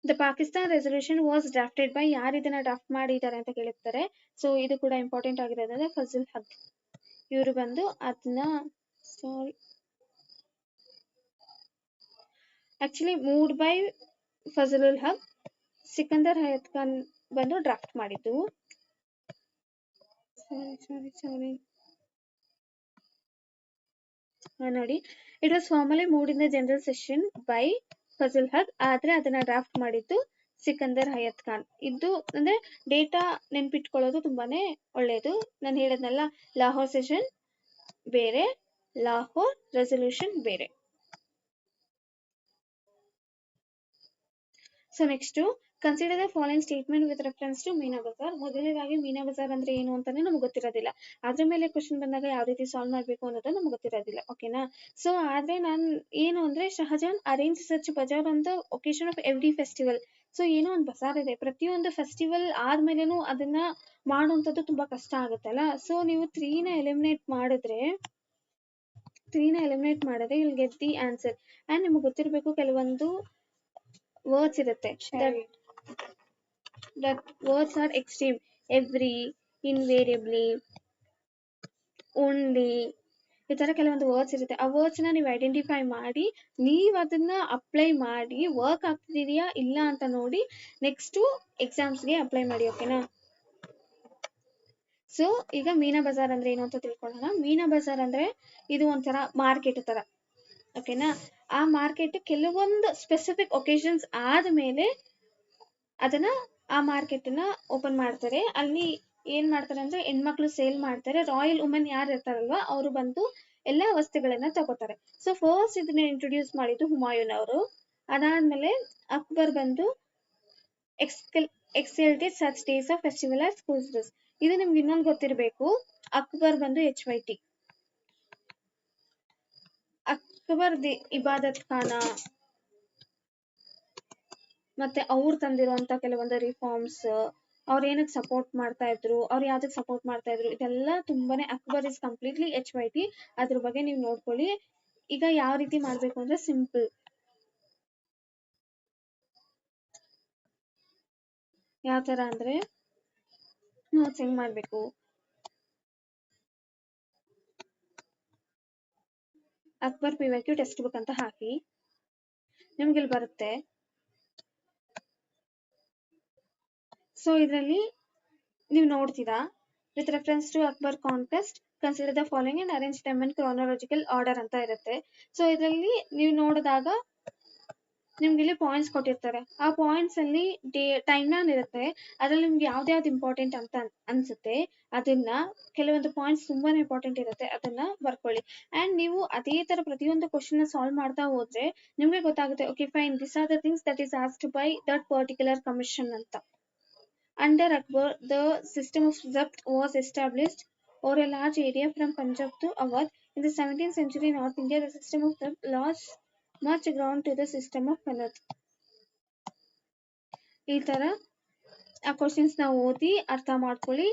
Speaker 1: the Pakistan resolution was drafted by, ಯಾರು ಇದನ್ನ ಡ್ರಾಫ್ಟ್ ಮಾಡಿದ್ದಾರೆ ಅಂತ ಕೇಳಿರ್ತಾರೆ. ಸೊ ಇದು ಕೂಡ ಇಂಪಾರ್ಟೆಂಟ್ ಆಗಿರೋದಂದ್ರೆ ಫಜಲ್ ಹಕ್. ಇವರು ಬಂದು ಅದನ್ನ actually moved by Fazlul Haq, Sikandar Hayat Khan ಬಂದು ಡ್ರಾಫ್ಟ್ ಮಾಡಿದ್ದು. ನೋಡಿ, it was formally moved in the general session by Fazl Haq, ಆದ್ರೆ ಅದನ್ನ ಡ್ರಾಫ್ಟ್ ಮಾಡಿದ್ದು ಸಿಕಂದರ್ ಹಯತ್ ಖಾನ್. ಇದು ಅಂದ್ರೆ ಡೇಟಾ ನೆನ್ಪಿಟ್ಕೊಳ್ಳೋದು ತುಂಬಾನೇ ಒಳ್ಳೇದು. ನಾನು ಹೇಳದ್ನಲ್ಲ, ಲಾಹೋರ್ ಸೆಷನ್ ಬೇರೆ, ಲಾಹೋರ್ ರೆಸಲ್ಯೂಷನ್ ಬೇರೆ. So next, consider the following statement with reference to Meena Bazaar. ಮೊದಲನೇದಾಗಿ ಮೀನಾ ಬಜಾರ್ ಅಂದ್ರೆ ಏನು ಅಂತಾನೆ ನಮ್ಗೆ ಗೊತ್ತಿರೋದಿಲ್ಲ. ಅದ್ರ ಮೇಲೆ ಕ್ವಶನ್ ಬಂದಾಗ ಯಾವ ರೀತಿ ಸಾಲ್ವ್ ಮಾಡ್ಬೇಕು ಅನ್ನೋದು ನಮ್ಗೆ ಗೊತ್ತಿರೋದಿಲ್ಲ. ಓಕೆನಾ? ಸೊ ಆದ್ರೆ ನಾನು ಏನು ಅಂದ್ರೆ, Shahjahan arrange such bazaar on the occasion of every festival. So ಏನೋ ಒಂದು ಬಜಾರ್ ಇದೆ, ಪ್ರತಿಯೊಂದು ಫೆಸ್ಟಿವಲ್ ಆದ್ಮೇಲೆನೂ ಅದನ್ನ ಮಾಡುವಂಥದ್ದು ತುಂಬಾ ಕಷ್ಟ ಆಗುತ್ತಲ್ಲ. ಸೊ ನೀವು 3ನ ಎಲಿಮಿನೇಟ್ ಮಾಡಿದ್ರೆ you'll get the answer. And ನಿಮ್ಗೆ ಗೊತ್ತಿರಬೇಕು, ಕೆಲವೊಂದು ವರ್ಡ್ಸ್ ಇರುತ್ತೆ, that words are extreme. Every, invariably, only, ಈ ತರ ಕೆಲವೊಂದು ವರ್ಡ್ಸ್ ಇರುತ್ತೆ. ಆ ವರ್ಡ್ಸ್ ನ ನೀವು ಐಡೆಂಟಿಫೈ ಮಾಡಿ, ನೀವ್ ಅದನ್ನ ಅಪ್ಲೈ ಮಾಡಿ ವರ್ಕ್ ಆಗ್ತಿದೆಯಾ ಇಲ್ಲ ಅಂತ ನೋಡಿ ನೆಕ್ಸ್ಟ್ ಎಕ್ಸಾಮ್ಸ್ಗೆ ಅಪ್ಲೈ ಮಾಡಿ. ಓಕೆನಾ? ಸೊ ಈಗ ಮೀನಾ ಬಜಾರ್ ಅಂದ್ರೆ ಏನು ಅಂತ ತಿಳ್ಕೊಳ್ಳೋಣ. ಮೀನಾ ಬಜಾರ್ ಅಂದ್ರೆ ಇದು ಒಂಥರ ಮಾರ್ಕೆಟ್ ತರ. ಓಕೆನಾ? ಆ ಮಾರ್ಕೆಟ್ ಕೆಲವೊಂದು ಸ್ಪೆಸಿಫಿಕ್ ಒಕೇಶನ್ಸ್ ಆದ್ಮೇಲೆ ಅದನ್ನ ಆ ಮಾರ್ಕೆಟ್ ನ ಓಪನ್ ಮಾಡ್ತಾರೆ. ಅಲ್ಲಿ ಏನ್ ಮಾಡ್ತಾರೆ ಅಂದ್ರೆ, ಹೆಣ್ಮಕ್ಳು ಸೇಲ್ ಮಾಡ್ತಾರೆ. ರಾಯಲ್ ವುಮೆನ್ ಯಾರು ಇರ್ತಾರಲ್ವಾ, ಅವರು ಬಂದು ಎಲ್ಲಾ ವಸ್ತುಗಳನ್ನ ತಗೋತಾರೆ. ಸೊ ಫಸ್ಟ್ ಇದನ್ನ ಇಂಟ್ರೊಡ್ಯೂಸ್ ಮಾಡಿದ್ದು ಹುಮಾಯೂನ್ ಅವರು. ಅದಾದ್ಮೇಲೆ ಅಕ್ಬರ್ ಬಂದು exalted such days of festival as schools days. ಇದು ನಿಮ್ಗೆ ಇನ್ನೊಂದು ಗೊತ್ತಿರಬೇಕು, ಅಕ್ಬರ್ ಬಂದು HYT, ಅಕ್ಬರ್ ದಿ ಇಬಾದತ್ ಖಾನ, ಮತ್ತೆ ಅವ್ರು ತಂದಿರುವಂತ ಕೆಲವೊಂದು ರಿಫಾರ್ಮ್ಸ್, ಅವ್ರು ಏನಕ್ಕೆ ಸಪೋರ್ಟ್ ಮಾಡ್ತಾ ಇದ್ರು, ಅವ್ರು ಯಾವ್ದಕ್ ಸಪೋರ್ಟ್ ಮಾಡ್ತಾ ಇದ್ರು, ಇದೆಲ್ಲ ತುಂಬಾನೇ. Akbar is completely HYT. ಅದ್ರ ಬಗ್ಗೆ ನೀವು ನೋಡ್ಕೊಳ್ಳಿ. ಈಗ ಯಾವ ರೀತಿ ಮಾಡ್ಬೇಕು ಅಂದ್ರೆ ಸಿಂಪಲ್. ಯಾವ ತರ ಅಂದ್ರೆ, ನೋಟ್ಸ್ ಹೆಂಗ್ ಮಾಡ್ಬೇಕು, ಅಕ್ಬರ್ PYQ ಟೆಕ್ಸ್ಟ್ ಬುಕ್ ಅಂತ ಹಾಕಿ, ನಿಮ್ಗೆ ಇಲ್ಲಿ ಬರುತ್ತೆ. ಸೊ ಇದರಲ್ಲಿ ನೀವು ನೋಡ್ತೀರಾ, with reference to Akbar conquest consider the following and arrange them in chronological order ಅಂತ ಇರುತ್ತೆ. ಸೊ ಇದರಲ್ಲಿ ನೀವು ನೋಡಿದಾಗ ನಿಮ್ಗೆ ಇಲ್ಲಿ ಪಾಯಿಂಟ್ಸ್ ಕೊಟ್ಟಿರ್ತಾರೆ. ಆ ಪಾಯಿಂಟ್ಸ್ ಅಲ್ಲಿ ಟೈಮ್ ಲೈನ್ ಇರುತ್ತೆ. ಅದ್ರಲ್ಲಿ ನಿಮ್ಗೆ ಯಾವ್ದು ಇಂಪಾರ್ಟೆಂಟ್ ಅಂತ ಅನ್ಸುತ್ತೆ ಅದನ್ನ, ಕೆಲವೊಂದು ಪಾಯಿಂಟ್ಸ್ ತುಂಬಾನೇ ಇಂಪಾರ್ಟೆಂಟ್ ಇರುತ್ತೆ, ಅದನ್ನ ಬರ್ಕೊಳ್ಳಿ. ಅಂಡ್ ನೀವು ಅದೇ ತರ ಪ್ರತಿಯೊಂದು ಕ್ವಶನ್ ಸಾಲ್ವ್ ಮಾಡ್ತಾ ಹೋದ್ರೆ ನಿಮ್ಗೆ ಗೊತ್ತಾಗುತ್ತೆ, okay fine, this are the things that is asked by that particular commission ಅಂತ. Under Akbar, the system of Zabt was established over a large area from Punjab to Awadh. In the 17th century North India, the system of Zabt lost much ground to the system of Kannada. ಈ ತರ ಆ ಕ್ವಶನ್ಸ್ ನ ಓದಿ ಅರ್ಥ ಮಾಡ್ಕೊಳ್ಳಿ.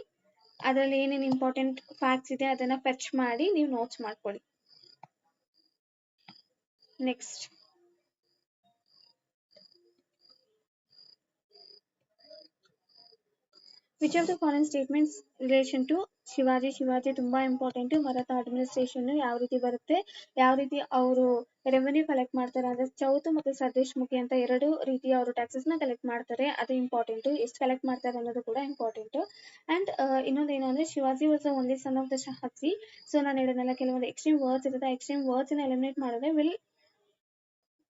Speaker 1: ಅದರಲ್ಲಿ ಏನೇನು ಇಂಪಾರ್ಟೆಂಟ್ ಫ್ಯಾಕ್ಟ್ಸ್ ಇದೆ ಅದನ್ನ ಫೆಚ್ ಮಾಡಿ ನೀವು ನೋಟ್ಸ್ ಮಾಡ್ಕೊಳ್ಳಿ. Next, which of the following statements relation to Shivaji ತುಂಬಾ ಇಂಪಾರ್ಟೆಂಟ್. ಮರಾಠ ಅಡ್ಮಿನಿಸ್ಟ್ರೇಷನ್ ಯಾವ ರೀತಿ ಬರುತ್ತೆ, ಯಾವ ರೀತಿ ಅವರು ರೆವೆನ್ಯೂ ಕಲೆಕ್ಟ್ ಮಾಡ್ತಾರೆ ಅಂದ್ರೆ ಚೌತು ಮತ್ತು ಸರ್ದೇಶ್ ಮುಖಿ ಅಂತ ಎರಡು ರೀತಿಯ ಅವರು ಟ್ಯಾಕ್ಸಸ್ ನ ಕಲೆಕ್ಟ್ ಮಾಡ್ತಾರೆ, ಅದು ಇಂಪಾರ್ಟೆಂಟ್. ಎಷ್ಟು ಕಲೆಕ್ಟ್ ಮಾಡ್ತಾರೆ ಅನ್ನೋದು ಕೂಡ ಇಂಪಾರ್ಟೆಂಟ್. ಅಂಡ್ ಇನ್ನೊಂದೇನು ಅಂದ್ರೆ Shivaji was the only son of the Shahaji. So ನಾನು ಹೇಳಿದ್ನಲ್ಲ ಕೆಲವೊಂದು ಎಕ್ಸ್ಟ್ರೀಮ್ ವರ್ಡ್ಸ್ ಇರುತ್ತೆ, ಎಕ್ಸ್ಟ್ರೀಮ್ ವರ್ಡ್ಸ್ ಎಲಿಮಿನೇಟ್ ಮಾಡಿದ್ರೆ will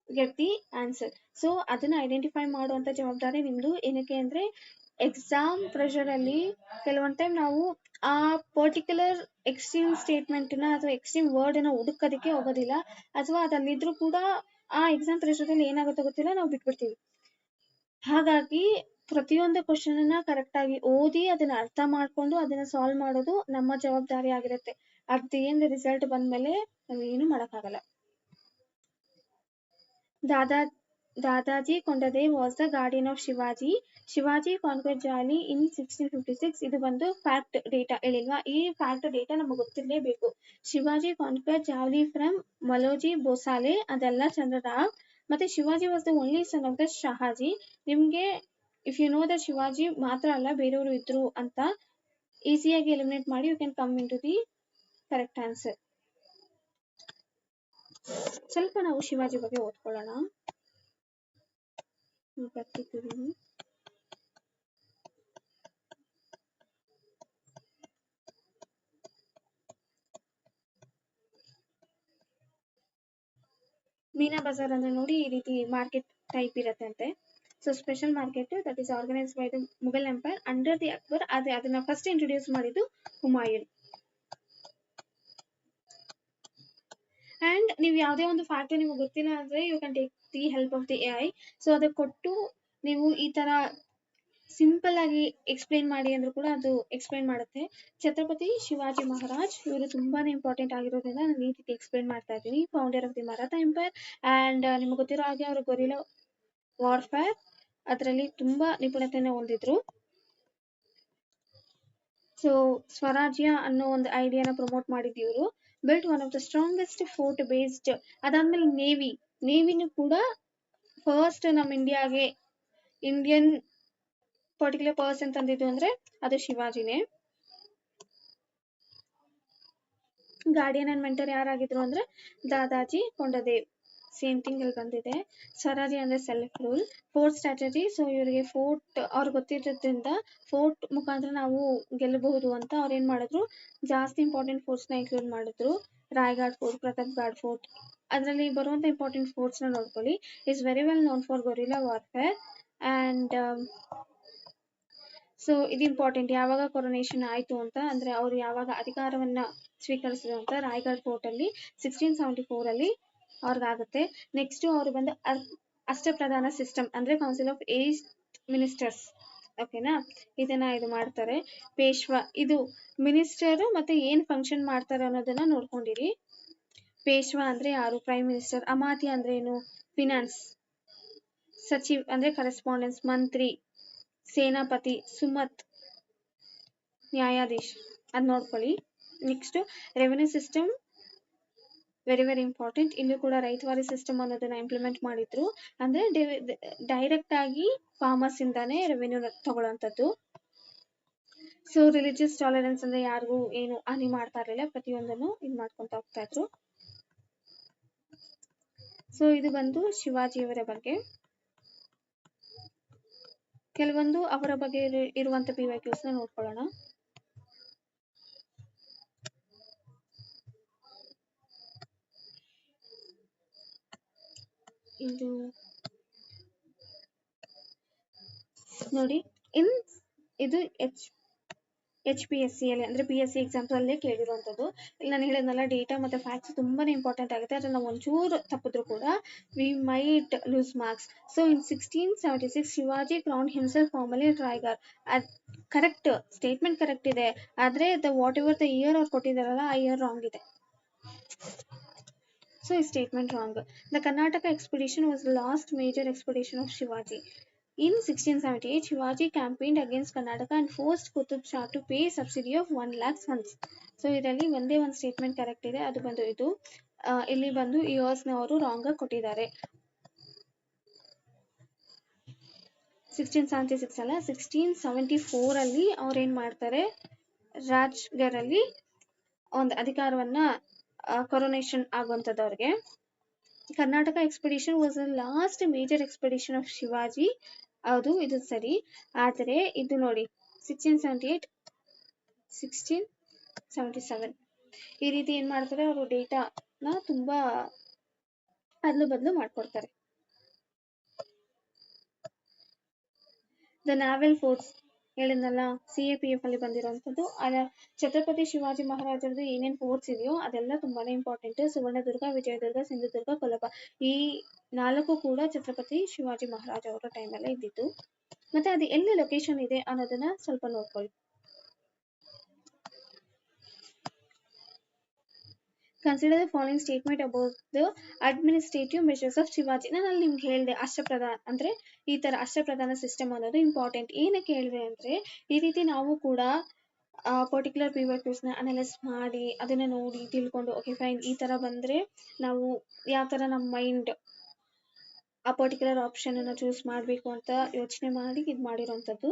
Speaker 1: get the answer. So ಅದನ್ನ ಐಡೆಂಟಿಫೈ ಮಾಡುವಂತ ಜವಾಬ್ದಾರಿ ನಿಮ್ದು. ಏನಕ್ಕೆ ಅಂದ್ರೆ ಎಕ್ಸಾಮ್ ಪ್ರೆಷರ್ ಅಲ್ಲಿ ಕೆಲವೊಂದ್ ಟೈಮ್ ನಾವು ಆ ಪರ್ಟಿಕ್ಯುಲರ್ ಎಕ್ಸ್ಟ್ರೀಮ್ ಸ್ಟೇಟ್ಮೆಂಟ್ ನ ಅಥವಾ ಎಕ್ಸ್ಟ್ರೀಮ್ ವರ್ಡ್ ನ ಹುಡುಕೋದಕ್ಕೆ ಹೋಗೋದಿಲ್ಲ, ಅಥವಾ ಅದಲ್ಲಿದ್ರು ಕೂಡ ಆ ಎಕ್ಸಾಮ್ ಪ್ರೆಷರ್ ಅಲ್ಲಿ ಏನಾಗುತ್ತೋ ಗೊತ್ತಿಲ್ಲ ನಾವು ಬಿಟ್ಬಿಡ್ತೀವಿ. ಹಾಗಾಗಿ ಪ್ರತಿಯೊಂದು ಕ್ವಶನ್ ಅನ್ನ ಕರೆಕ್ಟ್ ಆಗಿ ಓದಿ ಅದನ್ನ ಅರ್ಥ ಮಾಡ್ಕೊಂಡು ಅದನ್ನ ಸಾಲ್ವ್ ಮಾಡೋದು ನಮ್ಮ ಜವಾಬ್ದಾರಿ ಆಗಿರುತ್ತೆ. ಅದೇನ್ ರಿಸಲ್ಟ್ ಬಂದ್ಮೇಲೆ ನಾವೇನು ಮಾಡಕ್ಕಾಗಲ್ಲ. Dadaji Kondadev was the guardian of Shivaji. Shivaji conquered Jali in 1656. ಇದು ಬಂದು ಫ್ಯಾಕ್ಟ್ ಡೇಟಾ ಹೇಳಿಲ್ವಾ, ಈ ಫ್ಯಾಕ್ಟ್ ಡೇಟಾ ನಮಗೆ ಗೊತ್ತಿರಲೇಬೇಕು. ಶಿವಾಜಿ ಕಾನ್ಕ್ವೆರ್ ಜಾವ್ಲಿ ಫ್ರಮ್ ಮಲೋಜಿ ಬೋಸಾಲೆ, ಅದೆಲ್ಲ ಚಂದ್ರರಾವ್. ಮತ್ತೆ Shivaji was the only son of the Shahaji. ನಿಮ್ಗೆ if you know the Shivaji ಮಾತ್ರ ಅಲ್ಲ ಬೇರೆಯವರು ಇದ್ರು ಅಂತ ಈಸಿಯಾಗಿ ಎಲಿಮಿನೇಟ್ ಮಾಡಿ you can come in to the correct answer. ಸ್ವಲ್ಪ ನಾವು ಶಿವಾಜಿ ಬಗ್ಗೆ ಓದ್ಕೊಳ್ಳೋಣ. ಬರ್ತಿದ್ದೀನಿ. ಮೀನಾ ಬಜಾರ್ ಅಂದ್ರೆ ನೋಡಿ ಈ ರೀತಿ ಮಾರ್ಕೆಟ್ ಟೈಪ್ ಇರತ್ತೆ ಅಂತೆ. So special market that is organised by the Mughal empire under the Akbar. ಅದನ್ನ ಫಸ್ಟ್ ಇಂಟ್ರೊಡ್ಯೂಸ್ ಮಾಡಿದ್ದು ಹುಮಾಯೂನ್. ಅಂಡ್ ನೀವು ಯಾವುದೇ ಒಂದು ಫ್ಯಾಕ್ಟ್ ನಿಮಗೆ ಗೊತ್ತಿಲ್ಲ ಅಂದ್ರೆ you can take the help of the AI. So ಅದಕ್ಕೆ ಕೊಟ್ಟು ನೀವು ಈ ತರ ಸಿಂಪಲ್ ಆಗಿ ಎಕ್ಸ್ಪ್ಲೈನ್ ಮಾಡಿ ಅಂದ್ರೂ ಕೂಡ ಅದು ಎಕ್ಸ್ಪ್ಲೈನ್ ಮಾಡುತ್ತೆ. ಛತ್ರಪತಿ ಶಿವಾಜಿ ಮಹಾರಾಜ್ ಇವರು ತುಂಬಾನೇ ಇಂಪಾರ್ಟೆಂಟ್ ಆಗಿರೋದ್ರಿಂದ ನಾನು ಈ ರೀತಿ ಎಕ್ಸ್ಪ್ಲೈನ್ ಮಾಡ್ತಾ ಇದ್ದೀನಿ. Founder of the Maratha empire and ನಿಮ್ಗೆ ಗೊತ್ತಿರೋ ಹಾಗೆ ಅವರು ಗೊರಿಲ್ಲಾ ವಾರ್ಫೇರ್ ಅದರಲ್ಲಿ ತುಂಬಾ ನಿಪುಣತೆಯನ್ನು ಹೊಂದಿದ್ರು. ಸೊ ಸ್ವರಾಜ್ಯ ಅನ್ನೋ ಒಂದು ಐಡಿಯಾನ ಪ್ರಮೋಟ್ ಮಾಡಿದ್ದು ಇವರು. Built one of the strongest fort based. ಅದಾದ್ಮೇಲೆ ನೇವಿನೂ ಕೂಡ ಫಸ್ಟ್ ನಮ್ಮ ಇಂಡಿಯಾಗೆ ಇಂಡಿಯನ್ ಪರ್ಟಿಕ್ಯುಲರ್ ಪರ್ಸನ್ ತಂದಿದ್ದು ಅಂದ್ರೆ ಅದು ಶಿವಾಜಿನೇ. ಗಾರ್ಡಿಯನ್ ಅಂಡ್ ಮೆಂಟರ್ ಯಾರಾಗಿದ್ರು ಅಂದ್ರೆ ದಾದಾಜಿ ಕೊಂಡದೇವ್. ಸೇಮ್ ಥಿಂಗ್ ಇಲ್ಲಿ ಬಂದಿದೆ. ಸ್ವರಾಜ್ಯ ಅಂದ್ರೆ self rule. Fort strategy. So ಇವರಿಗೆ ಫೋರ್ಟ್ ಅವ್ರಿಗೆ ಗೊತ್ತಿರೋದ್ರಿಂದ ಫೋರ್ಟ್ ಮುಖಾಂತರ ನಾವು ಗೆಲ್ಲಬಹುದು ಅಂತ ಅವ್ರು ಏನ್ ಮಾಡಿದ್ರು, ಜಾಸ್ತಿ ಇಂಪಾರ್ಟೆಂಟ್ ಫೋರ್ಟ್ಸ್ ನ ಇನ್ಕ್ಲೂಡ್ ಮಾಡಿದ್ರು. Raigad fort, Pratapgarh fort. ಅದರಲ್ಲಿ ಬರುವಂತ ಇಂಪಾರ್ಟೆಂಟ್ ಫೋರ್ಟ್ಸ್ ನ ನೋಡ್ಕೊಳ್ಳಿ. Is very well known for gorilla warfare and so ಇದು ಇಂಪಾರ್ಟೆಂಟ್. ಯಾವಾಗ ಕೊರೊನೇಷನ್ ಆಯ್ತು ಅಂತ ಅಂದ್ರೆ ಅವ್ರು ಯಾವಾಗ ಅಧಿಕಾರವನ್ನ ಸ್ವೀಕರಿಸಿದ್ರು ಅಂತ ರಾಯ್ಗಢ್ ಫೋರ್ಟ್ ಅಲ್ಲಿ 1674 ಅಲ್ಲಿ ಅವ್ರಿಗಾಗುತ್ತೆ. ನೆಕ್ಸ್ಟ್ ಅವ್ರು ಬಂದು ಅಷ್ಟಪ್ರಧಾನ ಸಿಸ್ಟಮ್ ಅಂದ್ರೆ ಕೌನ್ಸಿಲ್ ಆಫ್ 8 ಮಿನಿಸ್ಟರ್ಸ್. ಓಕೆನಾ, ಇದನ್ನ ಇದು ಮಾಡ್ತಾರೆ. ಪೇಶ್ವಾ ಇದು ಮಿನಿಸ್ಟರ್ ಮತ್ತೆ ಏನ್ ಫಂಕ್ಷನ್ ಮಾಡ್ತಾರೆ ಅನ್ನೋದನ್ನ ನೋಡ್ಕೊಂಡಿರಿ. ಪೇಶ್ವಾ ಅಂದ್ರೆ ಯಾರು, ಪ್ರೈಮ್ ಮಿನಿಸ್ಟರ್. ಅಮಾತ್ಯ ಅಂದ್ರೆ ಏನು, ಫಿನಾನ್ಸ್. ಸಚಿವ್ ಅಂದ್ರೆ ಕರೆಸ್ಪಾಂಡೆನ್ಸ್, ಮಂತ್ರಿ. ಸೇನಾಪತಿ, ಸುಮತ್, ನ್ಯಾಯಾಧೀಶ್. ಅದ್ ನೋಡ್ಕೊಳ್ಳಿ. Next revenue system very very important. ಇಲ್ಲೂ ಕೂಡ ರೈತವಾರಿ ಸಿಸ್ಟಮ್ ಅನ್ನೋದನ್ನ ಇಂಪ್ಲಿಮೆಂಟ್ ಮಾಡಿದ್ರು. ಅಂದ್ರೆ ಡೈರೆಕ್ಟ್ ಆಗಿ ಫಾರ್ಮರ್ಸ್ ಇಂದಾನೆ ರೆವೆನ್ಯೂ ತಗೊಳ್ಳೋಂಥದ್ದು. ಸೊ ರಿಲಿಜಿಯಸ್ ಟಾಲರೆನ್ಸ್ ಅಂದ್ರೆ ಯಾರಿಗೂ ಏನು ಹಾನಿ ಮಾಡ್ತಾ ಇರಲಿಲ್ಲ, ಪ್ರತಿಯೊಂದನ್ನು ಇದು ಮಾಡ್ಕೊಂತ ಹೋಗ್ತಾ ಇದ್ರು. ಸೊ ಇದು ಬಂದು ಶಿವಾಜಿಯವರ ಬಗ್ಗೆ. ಕೆಲವೊಂದು ಅವರ ಬಗ್ಗೆ ಇರುವಂತ PYQs ನ ನೋಡ್ಕೊಳ್ಳೋಣ. ಇದು ನೋಡಿ, ಇದು HPSC ಅಲ್ಲಿ ಅಂದ್ರೆ PSC ಎಕ್ಸಾಮ್ಸ್ ಅಲ್ಲೇ ಕೇಳಿರುವಂತದ್ದು. ಇಲ್ಲಿ ನಾನು ಹೇಳಿದ್ನಲ್ಲ ಡೇಟಾ ಮತ್ತೆ ಫ್ಯಾಕ್ಟ್ಸ್ ತುಂಬಾನೇ ಇಂಪಾರ್ಟೆಂಟ್ ಆಗುತ್ತೆ. ಅದ್ರಲ್ಲಿ ನಾವು ಒಂಚೂರು ತಪ್ಪಿದ್ರು ಕೂಡ we might lose marks. So in 1676 Shivaji crown himself formally at Raigad. Correct statement correct ಇದೆ, ಆದ್ರೆ ವಾಟ್ ಎವರ್ ದ ಇಯರ್ ಅವ್ರು ಕೊಟ್ಟಿದಾರಲ್ಲ ಆ ಇಯರ್ ರಾಂಗ್ ಇದೆ. So is statement wrong. The Karnataka expedition was the last major expedition of Shivaji. In 1678, Shivaji campaigned against Karnataka and forced Qutub Shah to pay subsidy of 1 lakh funds. So ಇದರಲ್ಲಿ ಒಂದೇ ಒಂದು ಸ್ಟೇಟ್ಮೆಂಟ್ ಕರೆಕ್ಟ್ ಇದೆ, ಅದು ಬಂದು ಇದು. ಇಲ್ಲಿ ಬಂದು ಇಯರ್ಸ್ ನವರು ರಾಂಗ್ ಆಗಿ ಕೊಟ್ಟಿದ್ದಾರೆ. 1676 ಅಲ್ಲ 1674 ಅಲ್ಲಿ ಅವ್ರೇನ್ ಮಾಡ್ತಾರೆ, ರಾಜ್ಗರ್ ಅಲ್ಲಿ ಒಂದು ಅಧಿಕಾರವನ್ನ ಕೊರೋನೇಷನ್ ಆಗುವಂಥದ್ದು ಅವ್ರಿಗೆ. Karnataka expedition was the last major expedition of Shivaji. ಹೌದು, ಇದು ಸರಿ. ಆದರೆ ಇದು ನೋಡಿ 1678 1677 ಈ ರೀತಿ ಏನ್ ಮಾಡ್ತಾರೆ, ಅವರು ಡೇಟಾನ ತುಂಬಾ ಅದ್ಲು ಬದ್ಲು ಮಾಡ್ಕೊಡ್ತಾರೆ. ದ ನಾವೆಲ್ ಫೋರ್ಟ್ಸ್ ಹೇಳಿದ್ನಲ್ಲ, CAPF ಅಲ್ಲಿ ಬಂದಿರೋಂಥದ್ದು. ಛತ್ರಪತಿ ಶಿವಾಜಿ ಮಹಾರಾಜರದು ಏನೇನ್ ಫೋರ್ಟ್ಸ್ ಇದೆಯೋ ಅದೆಲ್ಲ ತುಂಬಾನೇ ಇಂಪಾರ್ಟೆಂಟ್. ಸುವರ್ಣದುರ್ಗ, ವಿಜಯದುರ್ಗ, ಸಿಂಧುದುರ್ಗ, ಕೊಲ್ಲಪ್ಪ ಈ 4 ಕೂಡ ಛತ್ರಪತಿ ಶಿವಾಜಿ ಮಹಾರಾಜ್ ಅವರ ಟೈಮಲ್ಲೇ ಇದ್ದಿದ್ದು. ಮತ್ತೆ ಅದು ಎಲ್ಲಿ ಲೊಕೇಶನ್ ಇದೆ ಅನ್ನೋದನ್ನ ಸ್ವಲ್ಪ ನೋಡ್ಕೊಳ್ಳಿ. Consider the following statement about the administrative measures of Shivaji. ನಾನು ಅಲ್ಲಿ ನಿಮ್ಗೆ ಹೇಳಿದೆ ಅಷ್ಟಪ್ರಧಾನ ಅಂದ್ರೆ ಈ ತರ ಅಷ್ಟಪ್ರಧಾನ ಸಿಸ್ಟಮ್ ಅನ್ನೋದು ಇಂಪಾರ್ಟೆಂಟ್. ಏನಕ್ಕೆ ಹೇಳಿದೆ ಅಂದ್ರೆ ಈ ರೀತಿ ನಾವು ಕೂಡ ಪರ್ಟಿಕ್ಯುಲರ್ ಪೀವರ್ಸ್ ನ ಅನಲೈಸ್ ಮಾಡಿ ಅದನ್ನ ನೋಡಿ ತಿಳ್ಕೊಂಡು ಓಕೆ ಫೈನ್ ಈ ತರ ಬಂದ್ರೆ ನಾವು ಯಾವ ತರ ನಮ್ಮ ಮೈಂಡ್ ಆ ಪರ್ಟಿಕ್ಯುಲರ್ ಆಪ್ಷನ್ ಅನ್ನ ಚೂಸ್ ಮಾಡಬೇಕು ಅಂತ ಯೋಚನೆ ಮಾಡಿ ಇದು ಮಾಡಿರೋಂಥದ್ದು.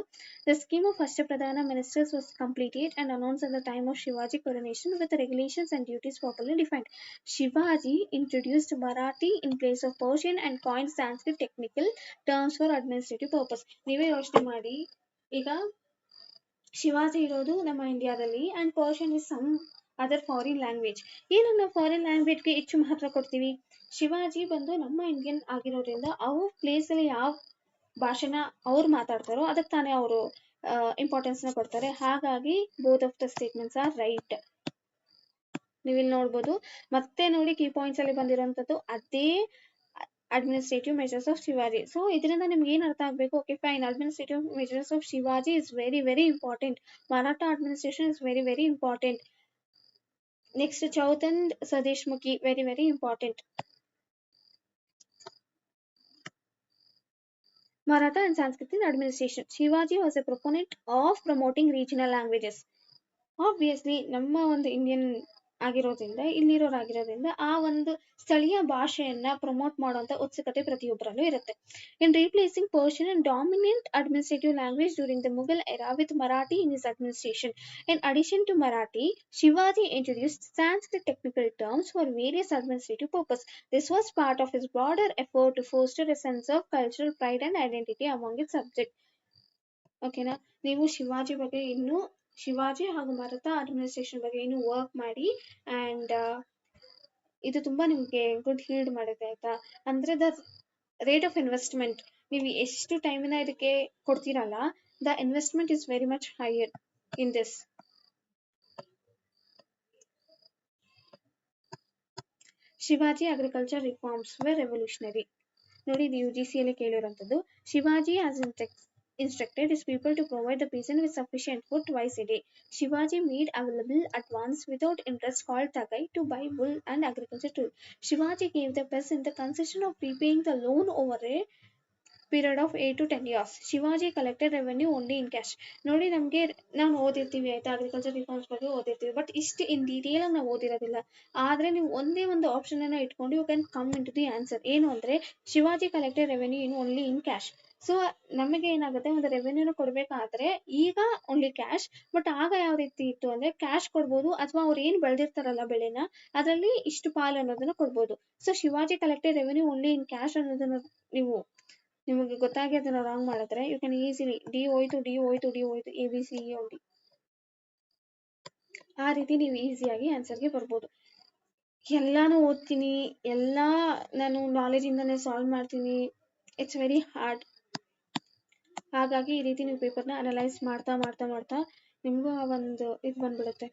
Speaker 1: The scheme of Ashtapradhan ministers was completed and announce at the time of Shivaji coronation with the regulations and duties properly defined. Shivaji introduced Marathi in place of Persian and coined Sanskrit technical terms for administrative purpose. ನೀವೇ ಯೋಚನೆ ಮಾಡಿ, ಈಗ ಶಿವಾಜಿ ಇರೋದು ನಮ್ಮ ಇಂಡಿಯಾದಲ್ಲಿ and Persian is some other foreign language. ಏನನ್ನ ಫಾರಿನ್ ಲ್ಯಾಂಗ್ವೇಜ್ಗೆ ಹೆಚ್ಚು ಮಹತ್ವ ಕೊಡ್ತೀವಿ? ಶಿವಾಜಿ ಬಂದು ನಮ್ಮ ಇಂಡಿಯನ್ ಆಗಿರೋದ್ರಿಂದ ಅವ್ರ ಪ್ಲೇಸ್ ಅಲ್ಲಿ ಯಾವ ಭಾಷೆನ ಅವ್ರು ಮಾತಾಡ್ತಾರೋ ಅದಕ್ಕೆ ತಾನೇ ಅವರು ಇಂಪಾರ್ಟೆನ್ಸ್ ನ ಕೊಡ್ತಾರೆ. ಹಾಗಾಗಿ both of the statements are right. ನೀವಿಲ್ಲಿ ನೋಡ್ಬೋದು. ಮತ್ತೆ ನೋಡಿ ಕೀ ಪಾಯಿಂಟ್ಸ್ ಅಲ್ಲಿ ಬಂದಿರೋಂಥದ್ದು ಅದೇ administrative measures of Shivaji. So ಇದರಿಂದ ನಿಮ್ಗೆ ಏನ್ ಅರ್ಥ ಆಗ್ಬೇಕು? Okay fine, administrative measures of Shivaji is very very important. Maratha administration is very very important. Next Chauth and Sardeshmukhi, very very important. Maratha and Sanskrit in administration. Shivaji was a proponent of promoting regional languages. Obviously ನಮ್ಮ ಒಂದು ಇಂಡಿಯನ್ ಆಗಿರೋದ್ರಿಂದ ಇಲ್ಲಿರೋರಾಗಿರೋದ್ರಿಂದ ಆ ಒಂದು ಸ್ಥಳೀಯ ಭಾಷೆಯನ್ನ ಪ್ರಮೋಟ್ ಮಾಡುವಂತ ಉತ್ಸುಕತೆ ಪ್ರತಿಯೊಬ್ಬರಲ್ಲೂ ಇರುತ್ತೆ. In replacing Persian and dominant administrative language during the Mughal era with Marathi in his administration. In addition to Marathi, Shivaji introduced Sanskrit technical terms for various administrative purposes. This was part of his broader effort to foster a sense of cultural pride and identity among its subjects. ಓಕೆನಾ? ನೀವು ಶಿವಾಜಿ ಬಗ್ಗೆ ಇನ್ನು ಶಿವಾಜಿ ಹಾಗೂ ಮರಾಠ ಅಡ್ಮಿನಿಸ್ಟ್ರೇಷನ್ ಬಗ್ಗೆ ಇನ್ನು ವರ್ಕ್ ಮಾಡಿ ಅಂಡ್ ಇದು ತುಂಬಾ ನಿಮ್ಗೆ ಗುಡ್ ಹೀಲ್ಡ್ ಮಾಡುತ್ತೆ, ಆಯ್ತಾ? ಅಂದ್ರೆ ದ ರೇಟ್ ಆಫ್ ಇನ್ವೆಸ್ಟ್ಮೆಂಟ್, ನೀವು ಎಷ್ಟು ಟೈಮಿನ ಇದಕ್ಕೆ ಕೊಡ್ತೀರಲ್ಲ, the investment is very much higher in this. Shivaji agriculture reforms were revolutionary. ನೋಡಿ, ಇದು UGC ಅಲ್ಲಿ ಕೇಳಿರೋಂಥದ್ದು. Shivaji has instructed his people to provide the peasant with sufficient food twice a day. Shivaji made available advance without interest called tagai to buy wool and agriculture tools. Shivaji gave the peasant the concession of repaying the loan over a period of 8 to 10 years. Shivaji collected revenue only in cash. ನೋಡಿ, ನಮ್ಗೆ ನಾವು ಓದಿರ್ತೀವಿ ಆಯ್ತಾ, ಅಗ್ರಿಕಲ್ಚರ್ ರಿಫಾರ್ಮ್ಸ್ ಬಗ್ಗೆ ಓದಿರ್ತೀವಿ, ಬಟ್ ಇಷ್ಟು ಇನ್ ಡೀಟೇಲ್ ಆಗಿ ನಾವು ಓದಿರೋದಿಲ್ಲ. ಆದ್ರೆ ನೀವು ಒಂದೇ ಒಂದು ಆಪ್ಷನ್ ಅನ್ನ ಇಟ್ಕೊಂಡು you can come in to the answer. ಏನು ಅಂದ್ರೆ Shivaji collected revenue in only in cash. So ನಮಗೆ ಏನಾಗುತ್ತೆ, ಒಂದು ರೆವೆನ್ಯೂನ ಕೊಡ್ಬೇಕಾದ್ರೆ ಈಗ ಓನ್ಲಿ ಕ್ಯಾಶ್, ಬಟ್ ಆಗ ಯಾವ ರೀತಿ ಇತ್ತು ಅಂದ್ರೆ ಕ್ಯಾಶ್ ಕೊಡ್ಬೋದು ಅಥವಾ ಅವ್ರು ಏನ್ ಬೆಳೆದಿರ್ತಾರಲ್ಲ ಬೆಳೆನ ಅದರಲ್ಲಿ ಇಷ್ಟು ಪಾಲು ಅನ್ನೋದನ್ನ ಕೊಡ್ಬೋದು. So Shivaji collected revenue only in cash ಅನ್ನೋದನ್ನ ನಿಮಗೆ ಗೊತ್ತಾಗಿ ಅದನ್ನ ರಾಂಗ್ ಮಾಡಿದ್ರೆ ಯು ಕ್ಯಾನ್ ಈಸಿಲಿ ಡಿ ಹೋಯ್ತು ABCE ಓನ್ಲಿ. ಆ ರೀತಿ ನೀವು ಈಸಿಯಾಗಿ ಆನ್ಸರ್ಗೆ ಬರ್ಬೋದು. ಎಲ್ಲಾನು ಓದ್ತೀನಿ, ಎಲ್ಲಾ ನಾನು ನಾಲೆಜ್ ಇಂದಾನೆ ಸಾಲ್ವ್ ಮಾಡ್ತೀನಿ, ಇಟ್ಸ್ ವೆರಿ ಹಾರ್ಡ್. ಹಾಗಾಗಿ ಈ ರೀತಿ ನೀವು ಪೇಪರ್ನ ಅನಲೈಸ್ ಮಾಡ್ತಾ ಮಾಡ್ತಾ ಮಾಡ್ತಾ ನಿಮ್ಗೂ ಆ ಒಂದು ಇದು ಬಂದ್ಬಿಡುತ್ತೆ.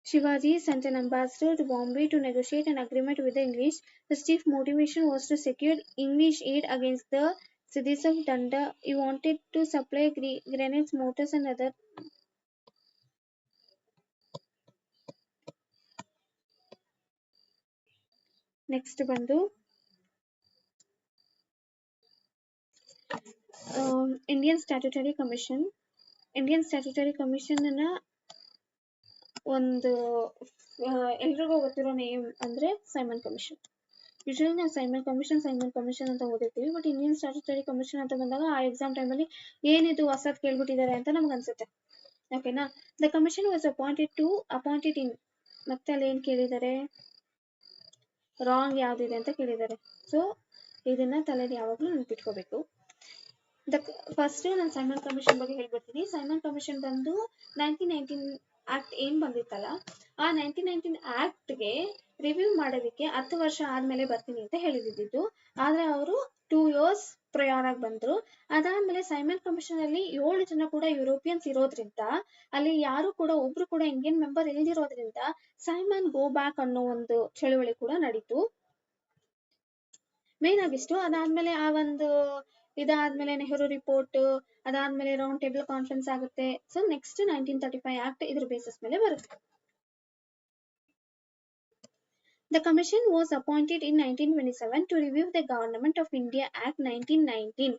Speaker 1: Shivaji sent an ambassador to Bombay to negotiate an agreement with the English. His chief motivation was to secure English aid against the cities of Danda. He wanted to supply grenades, mortars and other. Next ಬಂದು Indian statutory commission. Indian statutory commission ಅನ್ನ ಒಂದು ಎಲ್ರಿಗೂ ಗೊತ್ತಿರೋ ನೇಮ್ ಅಂದ್ರೆ ಸೈಮನ್ ಕಮಿಷನ್. ಯೂಶಲಿ ನಾವು ಸೈಮನ್ ಕಮಿಷನ್ ಅಂತ ಓದಿರ್ತೀವಿ. ಬಟ್ ಇಂಡಿಯನ್ ಸ್ಟ್ಯಾಟ್ಯೂಟರಿ ಕಮಿಷನ್ ಅಂತ ಬಂದಾಗ ಆ ಎಕ್ಸಾಮ್ ಟೈಮಲ್ಲಿ ಏನಿದು ಹೊಸದ್ ಕೇಳ್ಬಿಟ್ಟಿದ್ದಾರೆ ಅಂತ ನಮ್ಗೆ ಅನ್ಸುತ್ತೆ. ಓಕೆನಾ. ದ ಕಮಿಷನ್ ವಾಸ್ ಅಪಾಯಿಂಟೆಡ್ ಇನ್, ಮತ್ತೆ ಅಲ್ಲಿ ಏನ್ ಕೇಳಿದ್ದಾರೆ, ರಾಂಗ್ ಯಾವ್ದಿದೆ ಅಂತ ಕೇಳಿದ್ದಾರೆ. ಸೊ ಇದನ್ನ ತಲೆಯಲ್ಲಿ ಯಾವಾಗ್ಲೂ ನೆನ್ಪಿಟ್ಕೋಬೇಕು. ಫಸ್ಟ್ ನಾನು ಸೈಮನ್ ಕಮಿಷನ್ ಬಗ್ಗೆ ಹೇಳ್ಬಿಡ್ತೀನಿ. ಸೈಮನ್ ಕಮಿಷನ್ ಬಂದು 1919 ಆಕ್ಟ್ ಏನ್ ಬಂದಿತ್ತಲ್ಲ, ಆ 1919 ಆಕ್ಟ್ಗೆ ರಿವ್ಯೂ ಮಾಡೋದಕ್ಕೆ 10 ವರ್ಷ ಆದ್ಮೇಲೆ ಬರ್ತೀನಿ ಅಂತ ಹೇಳಿದ್ದು. ಆದ್ರೆ ಅವರು 2 years ಪ್ರಯಾರ್ ಆಗಿ ಬಂದ್ರು. ಅದಾದ್ಮೇಲೆ ಸೈಮನ್ ಕಮಿಷನ್ ಅಲ್ಲಿ 7 ಜನ ಕೂಡ ಯುರೋಪಿಯನ್ಸ್ ಇರೋದ್ರಿಂದ, ಅಲ್ಲಿ ಯಾರು ಕೂಡ ಒಬ್ರು ಕೂಡ ಇಂಡಿಯನ್ ಮೆಂಬರ್ ಇಲ್ದಿರೋದ್ರಿಂದ ಸೈಮನ್ ಗೋ ಬ್ಯಾಕ್ ಅನ್ನೋ ಒಂದು ಚಳುವಳಿ ಕೂಡ ನಡೀತು. ಮೇನ್ ಆಗಿಷ್ಟು. ಅದಾದ್ಮೇಲೆ ಆ ಒಂದು ಇದಾದ್ಮೇಲೆ ನೆಹರು ರಿಪೋರ್ಟ್, ಅದಾದ್ಮೇಲೆ ರೌಂಡ್ ಟೇಬಲ್ ಕಾನ್ಫರೆನ್ಸ್ ಆಗುತ್ತೆ. ಸೊ ನೆಕ್ಸ್ಟ್ 1935 ಆಕ್ಟ್ ಇದ್ರ ಬೇಸಿಸ್ ಮೇಲೆ ಬರುತ್ತೆ. The commission was appointed in 1927 to review the Government of India Act 1919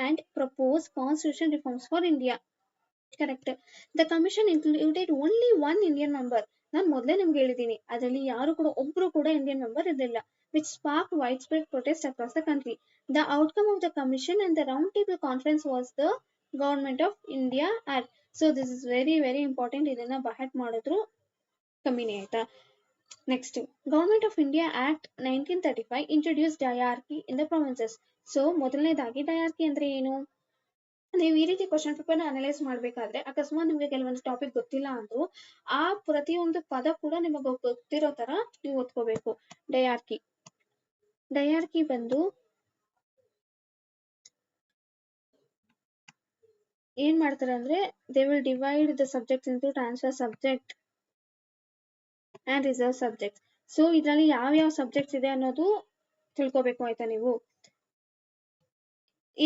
Speaker 1: and propose constitutional reforms for India. Correct. The commission included only one Indian member. ನಾನು ಮೊದಲೇ ನಿಮ್ಗೆ ಹೇಳಿದ್ದೀನಿ, ಅದರಲ್ಲಿ ಯಾರು ಕೂಡ ಒಬ್ರು ಕೂಡ ಇಂಡಿಯನ್ ಮೆಂಬರ್ ಇರಲಿಲ್ಲ, which sparked widespread protest across the country. The outcome of the commission and the round table conference was the Government of India Act. So this is very very important. ಇದನ್ನ ಬಹಟ್ ಮಾಡಿದ್ರು ಕಮ್ಮಿನೇ ಆಯ್ತಾ. Next, government of India act 1935 introduced diarchy in the provinces. So ಮೊದಲನೇದಾಗಿ ಡಯಾರ್ಕಿ ಅಂದ್ರೆ ಏನು, ನೀವು ಈ ರೀತಿ ಕ್ವಶನ್ ಪೇಪರ್ನ ಅನಲೈಸ್ ಮಾಡ್ಬೇಕಾದ್ರೆ ಅಕಸ್ಮಾತ್ ನಿಮ್ಗೆ ಕೆಲವೊಂದು ಟಾಪಿಕ್ ಗೊತ್ತಿಲ್ಲ ಅಂದ್ರು ಆ ಪ್ರತಿಯೊಂದು ಪದ ಕೂಡ ನಿಮಗೆ ಗೊತ್ತಿರೋ ತರ ನೀವು ಓದ್ಕೋಬೇಕು. ಡಯಾರ್ಕಿ ಬಂದು ಏನ್ ಮಾಡ್ತಾರೆ ಅಂದ್ರೆ, they will divide the subjects into transfer subject and reserve subject. So ಇದರಲ್ಲಿ ಯಾವ ಸಬ್ಜೆಕ್ಟ್ಸ್ ಇದೆ ಅನ್ನೋದು ತಿಳ್ಕೊಬೇಕು ಆಯ್ತಾ. ನೀವು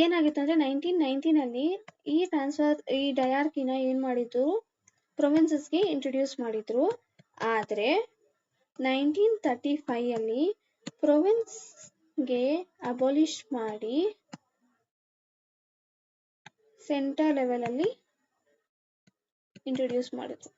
Speaker 1: ಏನಾಗಿತ್ತು ಅಂದ್ರೆ 1919 ಅಲ್ಲಿ ಈ ಡಯಾರ್ಕಿನ ಏನ್ ಮಾಡಿದ್ರು, ಪ್ರೊವಿನ್ಸಸ್ಗೆ ಇಂಟ್ರೊಡ್ಯೂಸ್ ಮಾಡಿದ್ರು. ಆದ್ರೆ 1935 ಅಲ್ಲಿ ಪ್ರೊವಿನ್ಸ್ಗೆ ಅಬಾಲಿಷ್ ಮಾಡಿ ಸೆಂಟರ್ ಲೆವೆಲ್ ಅಲ್ಲಿ ಇಂಟ್ರೊಡ್ಯೂಸ್ ಮಾಡಿದ್ರು.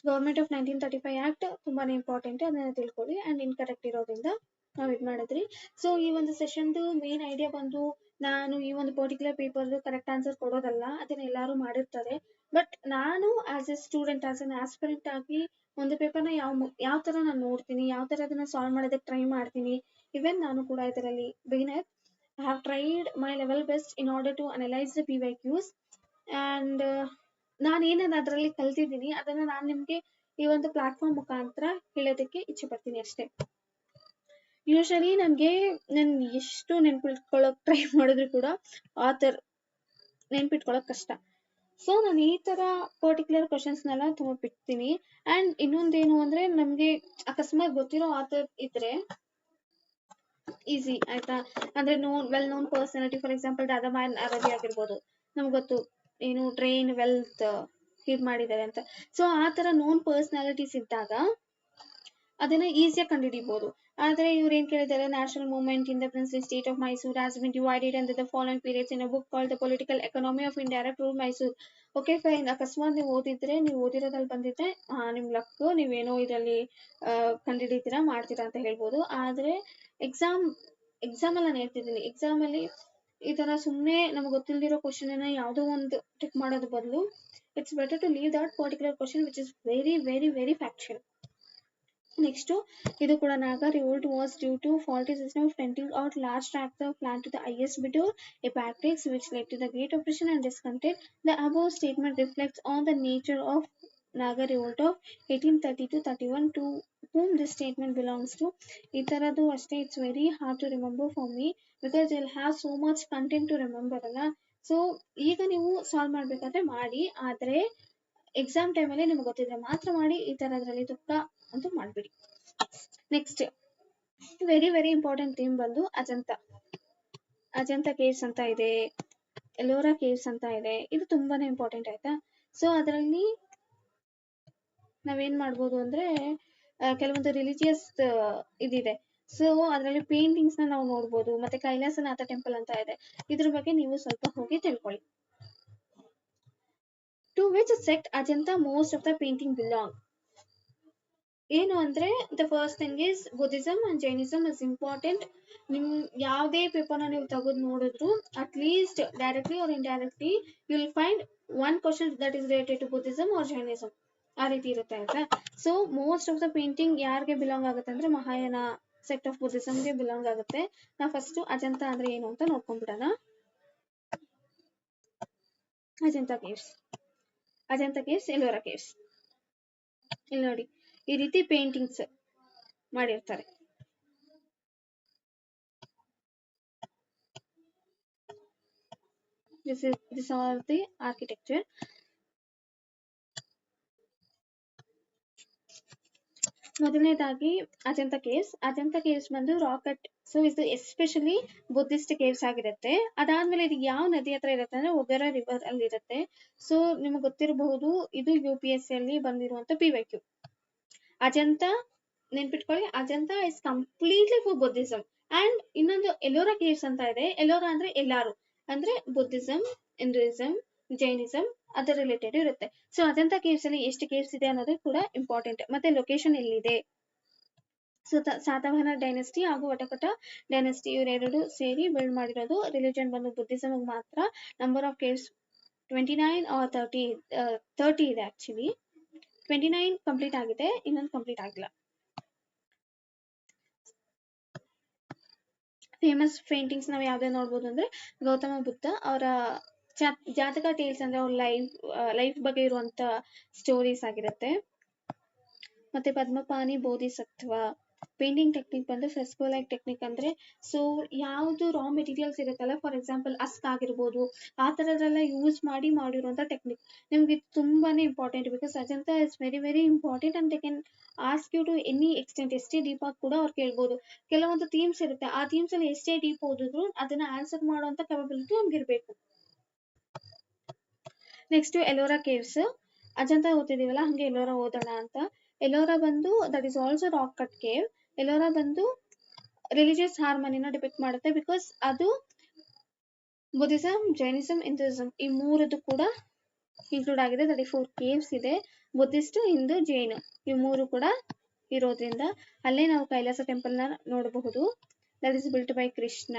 Speaker 1: ಗವರ್ಮೆಂಟ್ ಆಫ್ 1935 ಆಕ್ಟ್ ತುಂಬಾನೇ ಇಂಪಾರ್ಟೆಂಟ್, ಅದನ್ನ ತಿಳ್ಕೊಳ್ಳಿ. ಅಂಡ್ ಇನ್ಕರೆಕ್ಟ್ ಇರೋದ್ರಿಂದ ನಾವು ಇದು ಮಾಡಿದ್ರಿ. ಸೊ ಈ ಒಂದು ಸೆಷನ್ದು ಮೇನ್ ಐಡಿಯಾ ಬಂದು, ನಾನು ಈ ಒಂದು ಪರ್ಟಿಕ್ಯುಲರ್ ಪೇಪರ್ ಕರೆಕ್ಟ್ ಆನ್ಸರ್ ಕೊಡೋದಲ್ಲ, ಅದನ್ನ ಎಲ್ಲಾರು ಮಾಡಿರ್ತಾರೆ. ಬಟ್ ನಾನು as A student, as an aspirant ಆಗಿ ಒಂದು ಪೇಪರ್ನ ಯಾವ ತರ ನಾನು ನೋಡ್ತೀನಿ, ಯಾವ ತರ ಅದನ್ನ ಸಾಲ್ವ್ ಮಾಡೋದಕ್ಕೆ ಟ್ರೈ ಮಾಡ್ತೀನಿ. ಇವನ್ ನಾನು ಕೂಡ ಇದರಲ್ಲಿ beginner, I have tried my level best in order to analyse the PYQs. And ನಾನು ಏನನ್ನ ಅದರಲ್ಲಿ ಕಲ್ತಿದ್ದೀನಿ ಅದನ್ನ ನಾನು ನಿಮ್ಗೆ ಈ ಒಂದು ಪ್ಲಾಟ್ಫಾರ್ಮ್ ಮುಖಾಂತರ ಹೇಳೋದಕ್ಕೆ ಇಚ್ಛೆ ಪಡ್ತೀನಿ ಅಷ್ಟೇ. ಯೂಶಲಿ ನಾನು ಎಷ್ಟು ನೆನ್ಪಿಟ್ಕೊಳ್ಳೋಕೆ ಟ್ರೈ ಮಾಡಿದ್ರು ಕೂಡ ಆಥರ್ ನೆನ್ಪಿಟ್ಕೊಳ್ಳೋಕೆ ಕಷ್ಟ. ಸೊ ನಾನು ಈ ತರ ಪರ್ಟಿಕ್ಯುಲರ್ ಕ್ವಶನ್ಸ್ನೆಲ್ಲ ತುಂಬ ಬಿಡ್ತೀನಿ. ಅಂಡ್ ಇನ್ನೊಂದೇನು ಅಂದ್ರೆ, ನಮ್ಗೆ ಅಕಸ್ಮಾತ್ ಗೊತ್ತಿರೋ ಆಥರ್ ಇದ್ರೆ ಈಸಿ ಆಯ್ತಾ. ಅಂದ್ರೆ well known personality, for example Dadabhai Naoroji ಆಗಿರ್ಬೋದು, ನಮ್ಗೆ ಗೊತ್ತು ಏನು ಡ್ರೈನ್ ವೆಲ್ತ್ ಇದು ಮಾಡಿದ್ದಾರೆ ಅಂತ. ಸೊ ಆ ತರ ನೋನ್ ಪರ್ಸನಾಲಿಟೀಸ್ ಇದ್ದಾಗ ಅದನ್ನ ಈಸಿಯಾಗಿ ಕಂಡುಹಿಡಿಬಹುದು. ಆದ್ರೆ ಇವ್ರು ಏನ್ ಕೇಳಿದ್ದಾರೆ, national movement in the princely state of Mysore has been divided and the following periods in a book called the political economy of indirect rule Mysore. Okay fine, ಅಕಸ್ಮಾತ್ ನೀವು ಓದಿದ್ರೆ, ನೀವು ಓದಿರೋದ್ರಲ್ಲಿ ಬಂದಿದ್ರೆ ನಿಮ್ ಲಕ್, ನೀವೇನೋ ಇದರಲ್ಲಿ ಕಂಡುಹಿಡಿತೀರಾ ಮಾಡ್ತೀರಾ ಅಂತ ಹೇಳ್ಬೋದು. ಆದ್ರೆ ಎಕ್ಸಾಮ್ ಅಲ್ಲಿ ನಾನು ಹೇಳ್ತಿದ್ದೀನಿ, ಎಕ್ಸಾಮ್ ಅಲ್ಲಿ ಈ ತರ ಸುಮ್ಮನೆ ನಮ್ಗೆ ಗೊತ್ತಿಲ್ದಿರೋ ಕ್ವಶನ್ ಅನ್ನ ಯಾವುದೋ ಒಂದು ಟಿಕ್ ಮಾಡೋದು ಬದಲು, it's better to leave that particular question which is very very very factual. Next, ಇದು ಕೂಡ Naga revolt was due to faulty system of renting out large tracts of land to the highest bidder, a practice which led to the great oppression and discontent. The above statement reflects on the nature of Naga revolt of 1830-31 to whom this statement belongs to. ಈ ತರದ್ದು ಅಷ್ಟೇ, it's very hard to remember for me because you will have so much content to remember ಅಲ್ಲ. ಸೊ ಈಗ ನೀವು ಸಾಲ್ವ್ ಮಾಡ್ಬೇಕಾದ್ರೆ ಮಾಡಿ, ಆದ್ರೆ ಎಕ್ಸಾಮ್ ಟೈಮಲ್ಲಿ ನಿಮ್ಗೆ ಗೊತ್ತಿದ್ರೆ ಮಾತ್ರ ಮಾಡಿ. ಈ ತರದ್ರಲ್ಲಿ ದುಃಖ ಅಂತೂ ಮಾಡ್ಬಿಡಿ. Next very very important theme ಬಂದು ಅಜಂತಾ ಕೇವ್ಸ್ ಅಂತ ಇದೆ, ಎಲ್ಲೋರಾ ಕೇವ್ಸ್ ಅಂತ ಇದೆ. ಇದು ತುಂಬಾನೇ ಇಂಪಾರ್ಟೆಂಟ್ ಆಯ್ತಾ. ಸೊ ಅದರಲ್ಲಿ ನಾವೇನ್ ಮಾಡ್ಬೋದು ಅಂದ್ರೆ, ಕೆಲವೊಂದು ರಿಲಿಜಿಯಸ್ ಇದಿದೆ. ಸೊ ಅದರಲ್ಲಿ ಪೇಂಟಿಂಗ್ಸ್ ನಾವು ನೋಡ್ಬೋದು. ಮತ್ತೆ ಕೈಲಾಸನಾಥ ಟೆಂಪಲ್ ಅಂತ ಇದೆ, ಇದ್ರ ಬಗ್ಗೆ ನೀವು ಸ್ವಲ್ಪ ಹೋಗಿ ತಿಳ್ಕೊಳ್ಳಿ. To which sect Ajanta most of the painting belong? ಏನು ಅಂದ್ರೆ the first thing is Buddhism and Jainism is important. ನಿಮ್ ಯಾವುದೇ ಪೇಪರ್ನ ನೀವು ತೆಗೆದು ನೋಡಿದ್ರು at least directly or indirectly you will find one question that is related to Buddhism or Jainism. ಆ ರೀತಿ ಇರುತ್ತೆ ಆಯ್ತಾ. So most of the painting ಯಾರಿಗೆ ಬಿಲಾಂಗ್ ಆಗುತ್ತೆ ಅಂದ್ರೆ ಮಹಾಯಾನ ಸೆಟ್ ಆಫ್ ಬುದ್ಧಿಸಮ್ಗೆ ಬಿಲಾಂಗ್ ಆಗುತ್ತೆ. ನಾವು ಫಸ್ಟ್ ಅಜಂತ ಅಂದ್ರೆ ಏನು ಅಂತ ನೋಡ್ಕೊಂಡ್ಬಿಡೋಣ. Ajanta caves, Ajanta caves, Ellora caves. ಇಲ್ಲಿ ನೋಡಿ ಈ ರೀತಿ ಪೇಂಟಿಂಗ್ಸ್ ಮಾಡಿರ್ತಾರೆ. This are the architecture. ಮೊದಲನೇದಾಗಿ ಅಜಂತ ಕೇವ್ಸ್. ಅಜಂತ ಕೇವ್ಸ್ ಬಂದು ರಾಕೆಟ್, ಸೊ ಇದು ಎಸ್ಪೆಷಲಿ ಬುದ್ಧಿಸ್ಟ್ ಕೇವ್ಸ್ ಆಗಿರುತ್ತೆ. ಅದಾದ್ಮೇಲೆ ಇದು ಯಾವ ನದಿ ಹತ್ರ ಇರುತ್ತೆ ಅಂದ್ರೆ ಒಬೆರಾ ರಿವರ್ ಅಲ್ಲಿ ಇರುತ್ತೆ. ಸೊ ನಿಮ್ಗೆ ಗೊತ್ತಿರಬಹುದು ಇದು UPSC ಅಲ್ಲಿ ಬಂದಿರುವಂತ PYQ. ಅಜಂತ ನೆನ್ಪಿಟ್ಕೊಳ್ಳಿ, Ajanta is completely for Buddhism. And ಇನ್ನೊಂದು ಎಲ್ಲೋರಾ ಕೇವ್ಸ್ ಅಂತ ಇದೆ. ಎಲ್ಲೋರಾ ಅಂದ್ರೆ ಎಲ್ಲಾರು, ಅಂದ್ರೆ ಬುದ್ಧಿಸಮ್, ಹಿಂದೂಯಿಸಮ್, ಜೈನಿಸಮ್ ಅದರ ರಿಲೇಟೆಡ್ ಇರುತ್ತೆ. ಸೊ ಅಜಂತ ಕೇವ್ಸ್ ಅಲ್ಲಿ ಎಷ್ಟು ಕೇವ್ಸ್ ಇದೆ ಅನ್ನೋದು ಕೂಡ ಇಂಪಾರ್ಟೆಂಟ್. ಮತ್ತೆ ಲೊಕೇಶನ್ ಎಲ್ಲಿದೆ. ಸೊ ಸಾತವಾಹನ ಡೈನೆಸ್ಟಿ ಹಾಗೂ ವಟಕಟ ಡೈನೆಸ್ಟಿ ಇವರೆರಡು ಸೇರಿ ಬಿಲ್ಡ್ ಮಾಡಿರೋದು. ರಿಲಿಜನ್ ಬಂದು ಬುದ್ಧಿಸಮ್ ಮಾತ್ರ. ನಂಬರ್ ಆಫ್ ಕೇವ್ಸ್ 29 ಆರ್ 30 ಇದೆ. ಆಕ್ಚುಲಿ 29 ಕಂಪ್ಲೀಟ್ ಆಗಿದೆ, ಇನ್ನೊಂದು ಕಂಪ್ಲೀಟ್ ಆಗಿಲ್ಲ. ಫೇಮಸ್ ಪೇಂಟಿಂಗ್ಸ್ ನಾವು ಯಾವ್ದೇ ನೋಡ್ಬೋದು ಅಂದ್ರೆ ಗೌತಮ ಬುದ್ಧ ಅವರ ಜಾತಕ ಟೇಲ್ಸ್ ಅಂದ್ರೆ ಅವ್ರ ಲೈಫ್ ಬಗ್ಗೆ ಇರುವಂತ ಸ್ಟೋರೀಸ್ ಆಗಿರುತ್ತೆ. ಮತ್ತೆ ಪದ್ಮಪಾಣಿ ಬೋಧಿಸತ್ವ. ಪೇಂಟಿಂಗ್ ಟೆಕ್ನಿಕ್ ಬಂದು ಫ್ರೆಸ್ಕೋ ಲೈಕ್ ಟೆಕ್ನಿಕ್. ಅಂದ್ರೆ ಸೊ ಯಾವ್ದು ರಾ ಮೆಟೀರಿಯಲ್ಸ್ ಇರುತ್ತಲ್ಲ, ಫಾರ್ ಎಕ್ಸಾಂಪಲ್ ಅಸ್ಕ್ ಆಗಿರ್ಬೋದು, ಆ ತರದೆಲ್ಲ ಯೂಸ್ ಮಾಡಿ ಮಾಡಿರುವಂತ ಟೆಕ್ನಿಕ್. ನಿಮ್ಗೆ ಇದು ತುಂಬಾನೇ important because Ajanta is very very important and they can ask you to any extent. ಎಷ್ಟೇ ಡೀಪ್ ಆಗಿ ಕೂಡ ಅವ್ರು ಕೇಳ್ಬೋದು. ಕೆಲವೊಂದು ಥೀಮ್ಸ್ ಇರುತ್ತೆ, ಆ ಥೀಮ್ಸ್ ಅಲ್ಲಿ ಎಷ್ಟೇ ಡೀಪ್ ಓದಿದ್ರು ಅದನ್ನ ಆನ್ಸರ್ ಮಾಡುವಂತ ಕೆಪಬಿಲಿಟಿ ನಮ್ಗೆ ಇರ್ಬೇಕು. Next Ellora caves. ಅಜಂತ ಓದ್ತಿದೀವಲ್ಲ ಹಂಗೆ ಎಲ್ಲೋರಾ ಓದೋಣ ಅಂತ. ಎಲ್ಲೋರಾ ಬಂದು that is also rock cut cave. Ellora ಬಂದು ರಿಲಿಜಿಯಸ್ ಹಾರ್ಮನಿನ ಡಿಪಿಕ್ಟ್ ಮಾಡುತ್ತೆ ಬಿಕಾಸ್ ಅದು ಬುದ್ಧಿಸಮ್, ಜೈನಿಸಮ್, ಹಿಂದೂಯಿಸಮ್ ಈ ಮೂರದ್ದು ಕೂಡ ಇನ್ಕ್ಲೂಡ್ ಆಗಿದೆ. 34 ಕೇವ್ಸ್ ಇದೆ. ಬುದ್ಧಿಸ್ಟ್, ಹಿಂದೂ, ಜೈನ್ ಈ ಮೂರು ಕೂಡ ಇರೋದ್ರಿಂದ ಅಲ್ಲೇ ನಾವು ಕೈಲಾಸ ಟೆಂಪಲ್ ನ ನೋಡಬಹುದು. That is built by Krishna.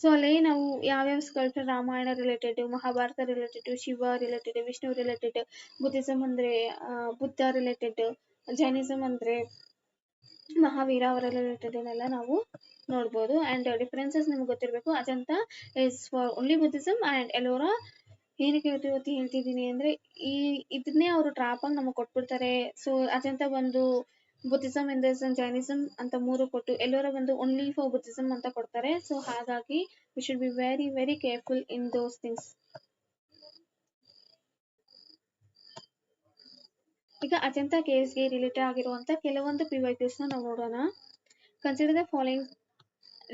Speaker 1: So ಅಲ್ಲಿ ನಾವು ಯಾವ್ಯಾವ sculpture Ramayana related, Mahabharata related, Shiva related, Vishnu related, Buddhism ಅಂದ್ರೆ ಬುದ್ಧ ರಿಲೇಟೆಡ್, ಜೈನಿಸಮ್ ಅಂದ್ರೆ ಮಹಾವೀರ ಅವರ ರಿಲೇಟೆಡ್ ಎಲ್ಲ ನಾವು ನೋಡ್ಬೋದು. ಅಂಡ್ ಡಿಫರೆನ್ಸಸ್ ನಿಮ್ಗೆ ಗೊತ್ತಿರಬೇಕು. Ajanta is for only Buddhism and Ellora ಏನಕ್ಕೆ ಇವತ್ತು ಹೇಳ್ತಿದ್ದೀನಿ ಅಂದ್ರೆ ಇದನ್ನೇ ಅವರು ಟ್ರಾಪ್ ಆಗಿ ನಮಗೆ ಕೊಟ್ಬಿಡ್ತಾರೆ. ಸೊ ಅಜಂತ ಬಂದು ಬುದ್ಧಿಸಮ್, ಹಿಂದೂಯಿಸಮ್, ಜೈನಿಸಮ್ ಅಂತ ಮೂರು ಕೊಟ್ಟು ಎಲ್ಲೋರಾ ಬಂದು ಓನ್ಲಿ ಫಾರ್ ಬುದ್ಧಿಸಮ್ ಅಂತ ಕೊಡ್ತಾರೆ. ಸೊ ಹಾಗಾಗಿ we should be very very careful in those things. ಈಗ ಅಜಂತ ಕೇವ್ಸ್ಗೆ ರಿಲೇಟೆಡ್ ಆಗಿರುವಂತ ಕೆಲವೊಂದು PYQs ನ ನಾವು ನೋಡೋಣ. Consider the following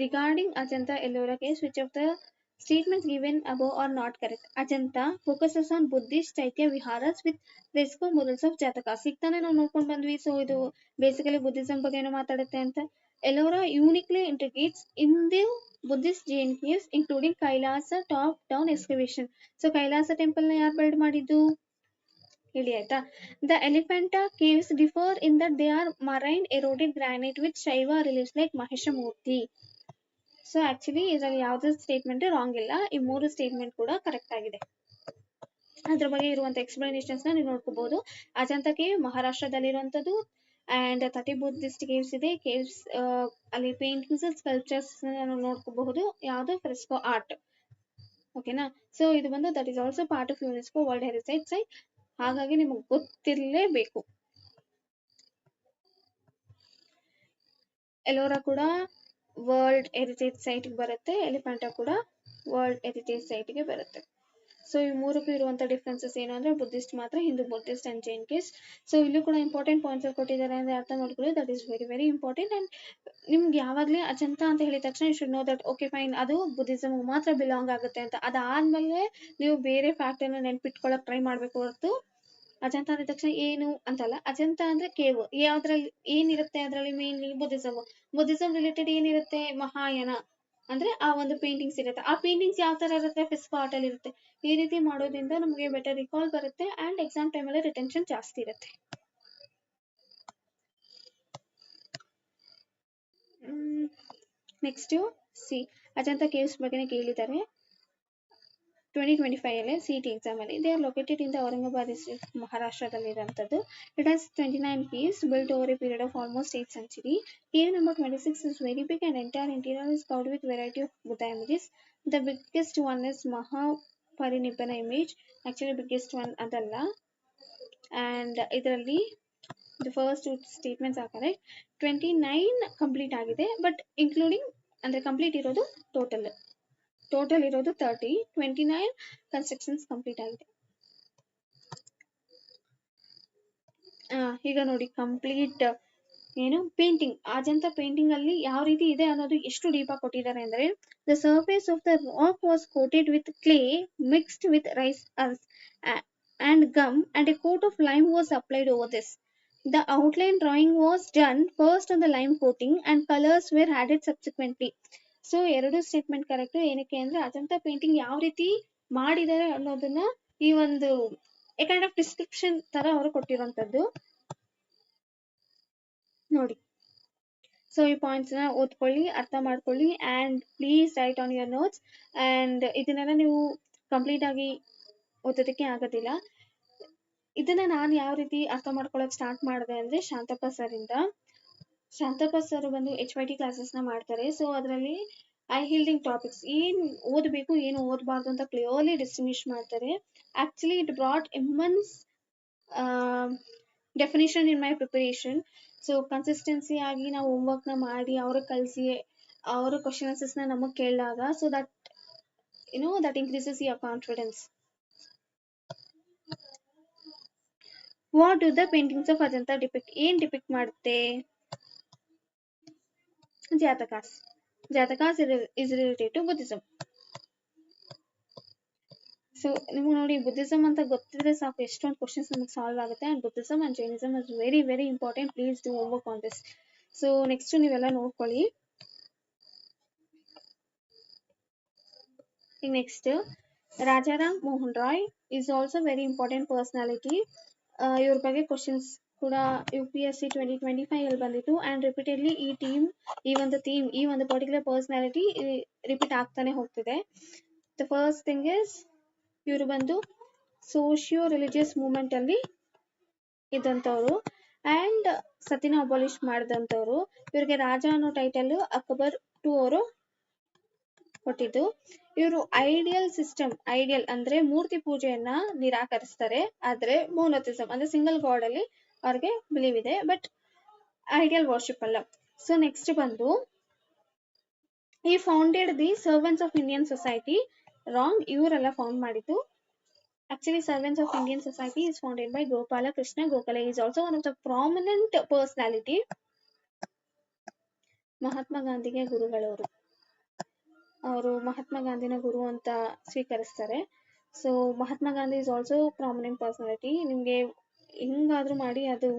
Speaker 1: regarding Ajanta Ellora caves. Which of the statements given above are not correct. Ajanta focuses on Buddhist Chaitya Viharas with fresco models of Jataka. ಸಿಗ್ತಾನೆ ನಾವು ನೋಡ್ಕೊಂಡು ಬಂದ್ವಿ. ಸೊ ಇದು ಬೇಸಿಕಲಿ ಬುದ್ಧಿಸಮ್ ಬಗ್ಗೆ ಏನೋ ಮಾತಾಡುತ್ತೆ ಅಂತ. Ellora uniquely integrates in the Buddhist Jain caves including Kailasa top down excavation. So Kailasa temple ನ ಯಾರು ಬಿಲ್ಡ್ ಮಾಡಿದ್ದು ಹೇಳಿ ಆಯ್ತಾ. The Elephanta caves differ in that they are marine eroded granite with Shaiva reliefs like Mahishamurti. So actually ಇದರಲ್ಲಿ ಯಾವ್ದು ಸ್ಟೇಟ್ಮೆಂಟ್ ರಾಂಗ್ ಇಲ್ಲ, ಈ ಮೂರು ಸ್ಟೇಟ್ಮೆಂಟ್ ಕೂಡ ಕರೆಕ್ಟ್ ಆಗಿದೆ. ಅದ್ರ ಬಗ್ಗೆ ಇರುವಂತ ಎಕ್ಸ್ಪ್ಲನೇಷನ್ಸ್ ನ ನೀವು ನೋಡ್ಕೋಬಹುದು. ಅಜಂತ ಕೇವ್ ಮಹಾರಾಷ್ಟ್ರದಲ್ಲಿರುವಂತದ್ದು ಅಂಡ್ 30 ಬುದ್ಧಿಸ್ಟ್ ಕೇವ್ಸ್ ಇದೆ. ಕೇವ್ಸ್ ಅಲ್ಲಿ ಪೇಂಟಿಂಗ್ಸ್, ಸ್ಕಲ್ಪ್ಚರ್ಸ್ ನೋಡ್ಕೋಬಹುದು. ಯಾವ್ದು ಫ್ರೆಸ್ಕೋ ಆರ್ಟ್. ಓಕೆನಾ. ಸೊ ಇದು ಬಂದು that is also part of UNESCO world heritage site. ಹಾಗಾಗಿ ನಿಮಗೆ ಗೊತ್ತಿರಲೇಬೇಕು. ಎಲ್ಲೋರಾ ಕೂಡ ವರ್ಲ್ಡ್ ಹೆರಿಟೇಜ್ ಸೈಟ್ ಬರುತ್ತೆ, ಎಲಿಫೆಂಟಾ ಕೂಡ ವರ್ಲ್ಡ್ ಹೆರಿಟೇಜ್ ಸೈಟ್ ಗೆ ಬರುತ್ತೆ. ಸೊ ಈ ಮೂರಕ್ಕೂ ಇರುವಂತ ಡಿಫ್ರೆನ್ಸಸ್ ಏನು ಅಂದ್ರೆ ಬುದ್ಧಿಸ್ಟ್ ಮಾತ್ರ, Hindu, Buddhist and Jain caves. So ಇಲ್ಲೂ ಕೂಡ ಇಂಪಾರ್ಟೆಂಟ್ ಪಾಯಿಂಟ್ಸ್ ಕೊಟ್ಟಿದ್ದಾರೆ ಅಂದ್ರೆ ಅರ್ಥ ಮಾಡ್ಕೊಳ್ಳಿ. That is very very important. And ನಿಮ್ಗೆ ಯಾವಾಗ್ಲೇ ಅಜಂತ ಅಂತ ಹೇಳಿದ ತಕ್ಷಣ you should know that okay fine ಅದು ಬುದ್ಧಿಸಮ್ ಮಾತ್ರ ಬಿಲಾಂಗ್ ಆಗುತ್ತೆ ಅಂತ. ಅದಾದ್ಮೇಲೆ ನೀವು ಬೇರೆ ಫ್ಯಾಕ್ಟ್ ಅನ್ನ ನೆನ್ಪಿಟ್ಕೊಳಕ್ ಟ್ರೈ ಮಾಡ್ಬೇಕು ಹೊರತು ಅಜಂತ ಅಂದ ತಕ್ಷಣ ಏನು ಅಂತಲ್ಲ. ಅಜಂತ ಅಂದ್ರೆ ಕೇವ್, ಯಾವ್ದ್ರಲ್ಲಿ ಏನಿರುತ್ತೆ ಅದ್ರಲ್ಲಿ ಮೇನ್ಲಿ ಬುದ್ಧಿಸಮ್ ರಿಲೇಟೆಡ್ ಏನಿರುತ್ತೆ ಮಹಾಯಾನ. ಅಂದ್ರೆ ಆ ಒಂದು ಪೇಂಟಿಂಗ್ಸ್ ಇರುತ್ತೆ. ಆ ಪೇಂಟಿಂಗ್ಸ್ ಯಾವ ತರ ಇರುತ್ತೆ, ಫಿಸ್ಕೋ ಆರ್ಟ್ ಅಲ್ಲಿ ಇರುತ್ತೆ. ಈ ರೀತಿ ಮಾಡೋದ್ರಿಂದ ನಮಗೆ ಬೆಟರ್ ರಿಕಾಲ್ ಬರುತ್ತೆ ಅಂಡ್ ಎಕ್ಸಾಮ್ ಟೈಮಲ್ಲಿ ರಿಟೆನ್ಷನ್ ಜಾಸ್ತಿ ಇರುತ್ತೆ. ನೆಕ್ಸ್ಟ್ ಸಿ ಅಜಂತ ಕೇವ್ಸ್ ಬಗ್ಗೆನೇ ಕೇಳಿದ್ದಾರೆ 2025 ಅಲ್ಲಿ CET ಎಕ್ಸಾಮ್ ಅಲ್ಲಿ. They are located in the Aurangabad district, ಮಹಾರಾಷ್ಟ್ರದಲ್ಲಿ ಇರುವಂತದ್ದು. It has 29 caves built over a period of almost 8 century. Cave number 26 is very big and entire interior is covered with variety of Buddha images. The biggest one is Mahapariниಬ್ಬನ image. Actually biggest one ಅದಲ್ಲ. And ಇದರಲ್ಲಿ the first two statements are correct. 29 complete ಆಗಿದೆ, ಬಟ್ ಇನ್ಕ್ಲೂಡಿಂಗ್ ಅಂದ್ರೆ ಕಂಪ್ಲೀಟ್ ಇರೋದು ಟೋಟಲ್ ಇರೋದು 30, 29 ಕನ್ಸ್ಟ್ರಕ್ಷನ್ಸ್ ಕಂಪ್ಲೀಟ್ ಆಗಿದೆ. ಈಗ ನೋಡಿ ಕಂಪ್ಲೀಟ್ ಏನು ಪೇಂಟಿಂಗ್, ಅಜಂತ ಪೇಂಟಿಂಗ್ ಅಲ್ಲಿ ಯಾವ ರೀತಿ ಇದೆ ಅನ್ನೋದು ಎಷ್ಟು ಡೀಪ್ ಆಗಿ ಕೊಟ್ಟಿದ್ದಾರೆ ಅಂದ್ರೆ, the surface of the rock was coated with clay mixed with rice earth and gum and a coat of lime was applied over this. The outline drawing was done first on the lime coating and colors were added subsequently. So ಎರಡು ಸ್ಟೇಟ್ಮೆಂಟ್ ಕರೆಕ್ಟ್. ಏನಕ್ಕೆ ಅಂದ್ರೆ ಅಜಂತ ಪೇಂಟಿಂಗ್ ಯಾವ ರೀತಿ ಮಾಡಿದ್ದಾರೆ ಅನ್ನೋದನ್ನ ಈ ಒಂದು ಎ ಕೈಂಡ್ ಆಫ್ ಡಿಸ್ಕ್ರಿಪ್ಷನ್ ತರ ಅವರು ಕೊಟ್ಟಿರುವಂತದ್ದು ನೋಡಿ. ಸೊ ಈ ಪಾಯಿಂಟ್ಸ್ ನ ಓದ್ಕೊಳ್ಳಿ, ಅರ್ಥ ಮಾಡ್ಕೊಳ್ಳಿ and please right on your notes. And ಇದನ್ನೆಲ್ಲ ನೀವು ಕಂಪ್ಲೀಟ್ ಆಗಿ ಓದೋದಕ್ಕೆ ಆಗೋದಿಲ್ಲ. ಇದನ್ನ ನಾನು ಯಾವ ರೀತಿ ಅರ್ಥ ಮಾಡ್ಕೊಳಕ್ ಸ್ಟಾರ್ಟ್ ಮಾಡಿದೆ ಅಂದ್ರೆ ಶಾಂತಪ್ಪ ಸರ್ ಇಂದ. ಶಾಂತಪ್ಪ ಸರ್ ಬಂದು HYT ಕ್ಲಾಸಸ್ ನ ಮಾಡ್ತಾರೆ. ಸೊ ಅದರಲ್ಲಿ ಐ ಹೀಲ್ಡಿಂಗ್ ಟಾಪಿಕ್ಸ್ ಏನ್ ಓದಬೇಕು ಏನು ಓದಬಾರ್ದು ಅಂತ ಕ್ಲಿಯರ್ಲಿ ಡಿಸ್ಟಿಂಗ್ವಿಶ್ ಮಾಡ್ತಾರೆ. Actually it brought immense definition in my preparation. So consistency ಆಗಿ ನಾವು ಹೋಮ್ವರ್ಕ್ ನ ಮಾಡಿ ಅವ್ರಿಗೆ ಕಲಿಸಿ ಅವರು ಕ್ವಶನ್ ಆನ್ಸರ್ಸ್ ನ ನಮಗ್ ಕೇಳಿದಾಗ, so that that increases your confidence. What do the paintings of Ajanta depict? ಏನ್ ಡಿಪಿಕ್ಟ್ ಮಾಡುತ್ತೆ? Jatakas. Jatakas is related to Buddhism. So ನಿಮ್ಗೆ ನೋಡಿ ಬುದ್ಧಿಸಂ ಅಂತ ಗೊತ್ತಿದ್ರೆ ಸಾಕು, ಎಷ್ಟೊಂದು ಕ್ವಶನ್ಸ್ ನಮಗೆ ಸಾಲ್ವ್ ಆಗುತ್ತೆ. And Buddhism and Jainism is very very important. Please do homework on this. So next ನೀವೆಲ್ಲ ನೋಡ್ಕೊಳ್ಳಿ. ಈಗ next Rajaram Mohan Roy is also very important personality. ಇವ್ರ ಬಗ್ಗೆ ಕ್ವಶನ್ಸ್ ಕೂಡ UPSC 2025 ಅಲ್ಲಿ ಬಂದಿತ್ತು. ಅಂಡ್ ರಿಪೀಟೆಡ್ಲಿ ಈ ಒಂದು ಪರ್ಟಿಕ್ಯುಲರ್ ಪರ್ಸನಾಲಿಟಿ ರಿಪೀಟ್ ಆಗ್ತಾನೆ ಹೋಗ್ತಿದೆ. ದ ಫಸ್ಟ್ ಥಿಂಗ್ ಇಸ್ ಇವರು ಬಂದು ಸೋಶಿಯೋ ರಿಲಿಜಿಯಸ್ ಮೂವ್ಮೆಂಟ್ ಅಲ್ಲಿ ಇದ್ದಂಥವ್ರು ಅಂಡ್ ಸತಿನ ಅಬಾಲಿಷ್ ಮಾಡಿದಂಥವ್ರು. ಇವ್ರಿಗೆ ರಾಜ ಅನ್ನೋ ಟೈಟಲ್ ಅಕ್ಬರ್ II ಅವರು ಕೊಟ್ಟಿದ್ದು. ಇವರು ಐಡಿಯಲ್ ಸಿಸ್ಟಮ್, ಐಡಿಯಲ್ ಅಂದ್ರೆ ಮೂರ್ತಿ ಪೂಜೆಯನ್ನ ನಿರಾಕರಿಸ್ತಾರೆ, ಆದ್ರೆ ಮೋನೋಥಿಸಮ್ ಅಂದ್ರೆ ಸಿಂಗಲ್ ಗಾಡ್ ಅಲ್ಲಿ ಅವ್ರಿಗೆ ಬಿಲೀವ್ ಇದೆ, ಬಟ್ ಐಡಿಯಲ್ ವರ್ಷಿಪ್ ಅಲ್ಲ. ಸೊ ನೆಕ್ಸ್ಟ್ ಬಂದು ಈ founded the servants of Indian society. Wrong, ಇವರೆಲ್ಲ ಫೌಂಡ್ ಮಾಡಿದ್ದು. Actually, Servants of Indian Society is founded by Gopala Krishna Gokhale. He is also one of the prominent personality. Mahatma ಗಾಂಧಿಗೆ ಗುರುಗಳವರು, ಅವರು ಮಹಾತ್ಮ ಗಾಂಧಿನ ಗುರು ಅಂತ ಸ್ವೀಕರಿಸ್ತಾರೆ. So Mahatma Gandhi is also prominent personality. ನಿಮ್ಗೆ ಹೆಂಗಾದ್ರೂ ಮಾಡಿ ಅದು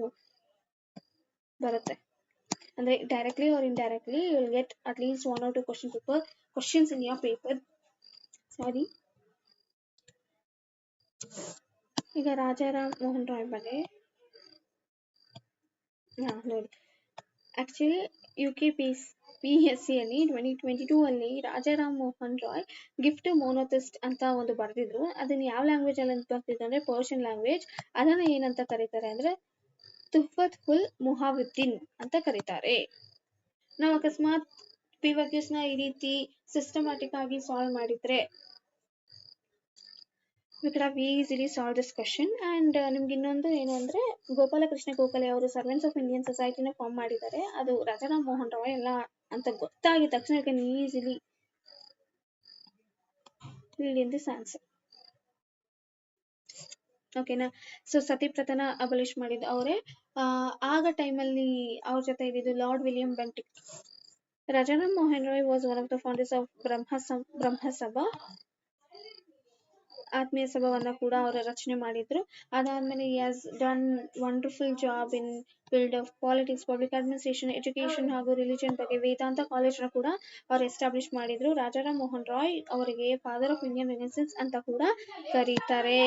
Speaker 1: ಬರುತ್ತೆ, ಅಂದ್ರೆ directly or indirectly you will get at least 1 or 2 questions in your paper. Sorry. ಈಗ ರಾಜಾರಾಮ್ ಮೋಹನ್ ರಾಯ್ ಬಗ್ಗೆ ನೋಡಿ. ಆಕ್ಚುಲಿ UKPSC ಅಲ್ಲಿ 2022 ಅಲ್ಲಿ ರಾಜಾರಾಮ್ ಮೋಹನ್ ರಾಯ್ ಗಿಫ್ಟ್ ಮೋನೋಥಿಸ್ಟ್ ಅಂತ ಒಂದು ಬರ್ದಿದ್ರು. ಅದನ್ನ ಯಾವ ಲ್ಯಾಂಗ್ವೇಜ್ ಅಲ್ಲಿ ಅಂತ ಬರ್ತಿದ್ರು ಅಂದ್ರೆ ಪರ್ಷಿಯನ್ ಲ್ಯಾಂಗ್ವೇಜ್. ಅದನ್ನ ಏನಂತ ಕರೀತಾರೆ ಅಂದ್ರೆ ತುಫತ್ ಉಲ್ ಮುಹಾವಿದ್ದೀನ್ ಅಂತ ಕರೀತಾರೆ. ನಾವು ಅಕಸ್ಮಾತ್ PYQs ನ ಈ ರೀತಿ ಸಿಸ್ಟಮ್ಯಾಟಿಕ್ ಆಗಿ ಸಾಲ್ವ್ ಮಾಡಿದ್ರೆ we could have easily solved this question. And ನಿಮ್ಗೆ ಇನ್ನೊಂದು ಏನು ಅಂದ್ರೆ ಗೋಪಾಲ ಕೃಷ್ಣ ಗೋಖಲೆ ಅವರು ಸರ್ವೆಂಟ್ಸ್ ಆಫ್ ಇಂಡಿಯನ್ ಸೊಸೈಟಿನ ಫಾರ್ಮ್ ಮಾಡಿದ್ದಾರೆ. ಅದು ರಾಜಾರಾಮ್ ಮೋಹನ್ ರಾಯ್ ಎಲ್ಲ ಅಂತ ಗೊತ್ತಾಗಿದ ತಕ್ಷಣ can easily read in this answer. ಓಕೆನಾ. ಸೊ ಸತಿಪ್ರಥನ ಅಬಲಿಷ್ ಮಾಡಿದ್ದು ಅವರೇ. ಆಗ ಟೈಮಲ್ಲಿ ಅವ್ರ ಜೊತೆ ಇದ್ದಿದ್ದು Lord William Bentinck. Rajaram Mohan Roy was one of the founders of Brahmo Sabha. Atmiya ಸಭಾವನ್ನ ಕೂಡ ಅವರ ರಚನೆ ಮಾಡಿದ್ರು. ಅದಾದ್ಮೇಲೆ he has done wonderful job in field of politics, public administration, education ಹಾಗೂ ರಿಲಿಜನ್ ಬಗ್ಗೆ ವೇದಾಂತ ಕಾಲೇಜ್ನ ಕೂಡ ಅವ್ರು ಎಸ್ಟಾಬ್ಲಿಷ್ ಮಾಡಿದ್ರು. ರಾಜಾರಾಮ್ ಮೋಹನ್ ರಾಯ್ ಅವರಿಗೆ ಫಾದರ್ ಆಫ್ ಇಂಡಿಯನ್ ರೆನೆಸೆನ್ಸ್ ಅಂತ ಕೂಡ ಕರೀತಾರೆ.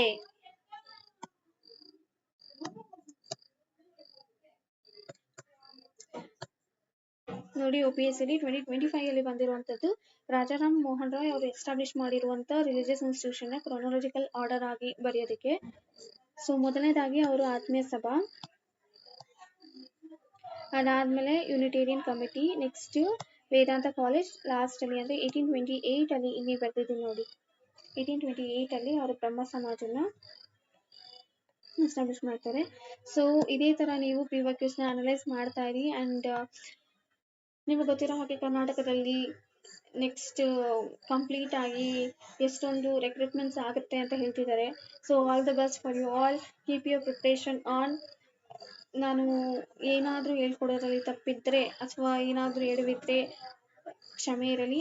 Speaker 1: ನೋಡಿ OPSC 2025 ಅಲ್ಲಿ ಬಂದಿರುವಂತದ್ದು ರಾಜಾರಾಮ್ ಮೋಹನ್ ರಾಯ್ ಅವರು ಎಸ್ಟಾಬ್ಲಿಷ್ ಮಾಡಿರುವಂತ ರಿಲಿಜಿಯಸ್ ಇನ್ಸ್ಟಿಟ್ಯೂಷನ್ ನ ಕ್ರೊನಾಲಜಿಕಲ್ ಆರ್ಡರ್ ಆಗಿ ಬರೆಯೋದಕ್ಕೆ. ಸೊ ಮೊದಲನೇದಾಗಿ ಅವರು ಆತ್ಮೀಯ ಸಭಾ, ಅದಾದ್ಮೇಲೆ ಯುನಿಟೇರಿಯನ್ ಕಮಿಟಿ, ನೆಕ್ಸ್ಟ್ ವೇದಾಂತ ಕಾಲೇಜ್, ಲಾಸ್ಟ್ ಅಲ್ಲಿ ಅಂದ್ರೆ 1828 ಅಲ್ಲಿ ಇಲ್ಲಿ ಬರ್ತಿದ್ದೀನಿ ನೋಡಿ. 1828 ಅಲ್ಲಿ ಅವರು ಬ್ರಹ್ಮ ಸಮಾಜನ ಎಸ್ಟಾಬ್ಲಿಷ್ ಮಾಡ್ತಾರೆ. ಸೊ ಇದೇ ತರ ನೀವು PYQs ನ ಅನಲೈಸ್ ಮಾಡ್ತಾ ಇರಿ. ಅಂಡ್ ನಿಮಗೆ ಗೊತ್ತಿರೋ ಹಾಗೆ ಕರ್ನಾಟಕದಲ್ಲಿ ನೆಕ್ಸ್ಟ್ ಕಂಪ್ಲೀಟ್ ಆಗಿ ಎಷ್ಟೊಂದು ರೆಕ್ರೂಟ್ಮೆಂಟ್ಸ್ ಆಗುತ್ತೆ ಅಂತ ಹೇಳ್ತಿದ್ದಾರೆ. So all the best for you all, keep your preparation on. ನಾನು ಏನಾದರೂ ಹೇಳ್ಕೊಡೋದ್ರಲ್ಲಿ ತಪ್ಪಿದ್ರೆ ಅಥವಾ ಏನಾದರೂ ಎಡವಿದ್ರೆ ಕ್ಷಮೆ ಇರಲಿ.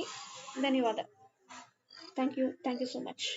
Speaker 1: ಧನ್ಯವಾದ. Thank you so much.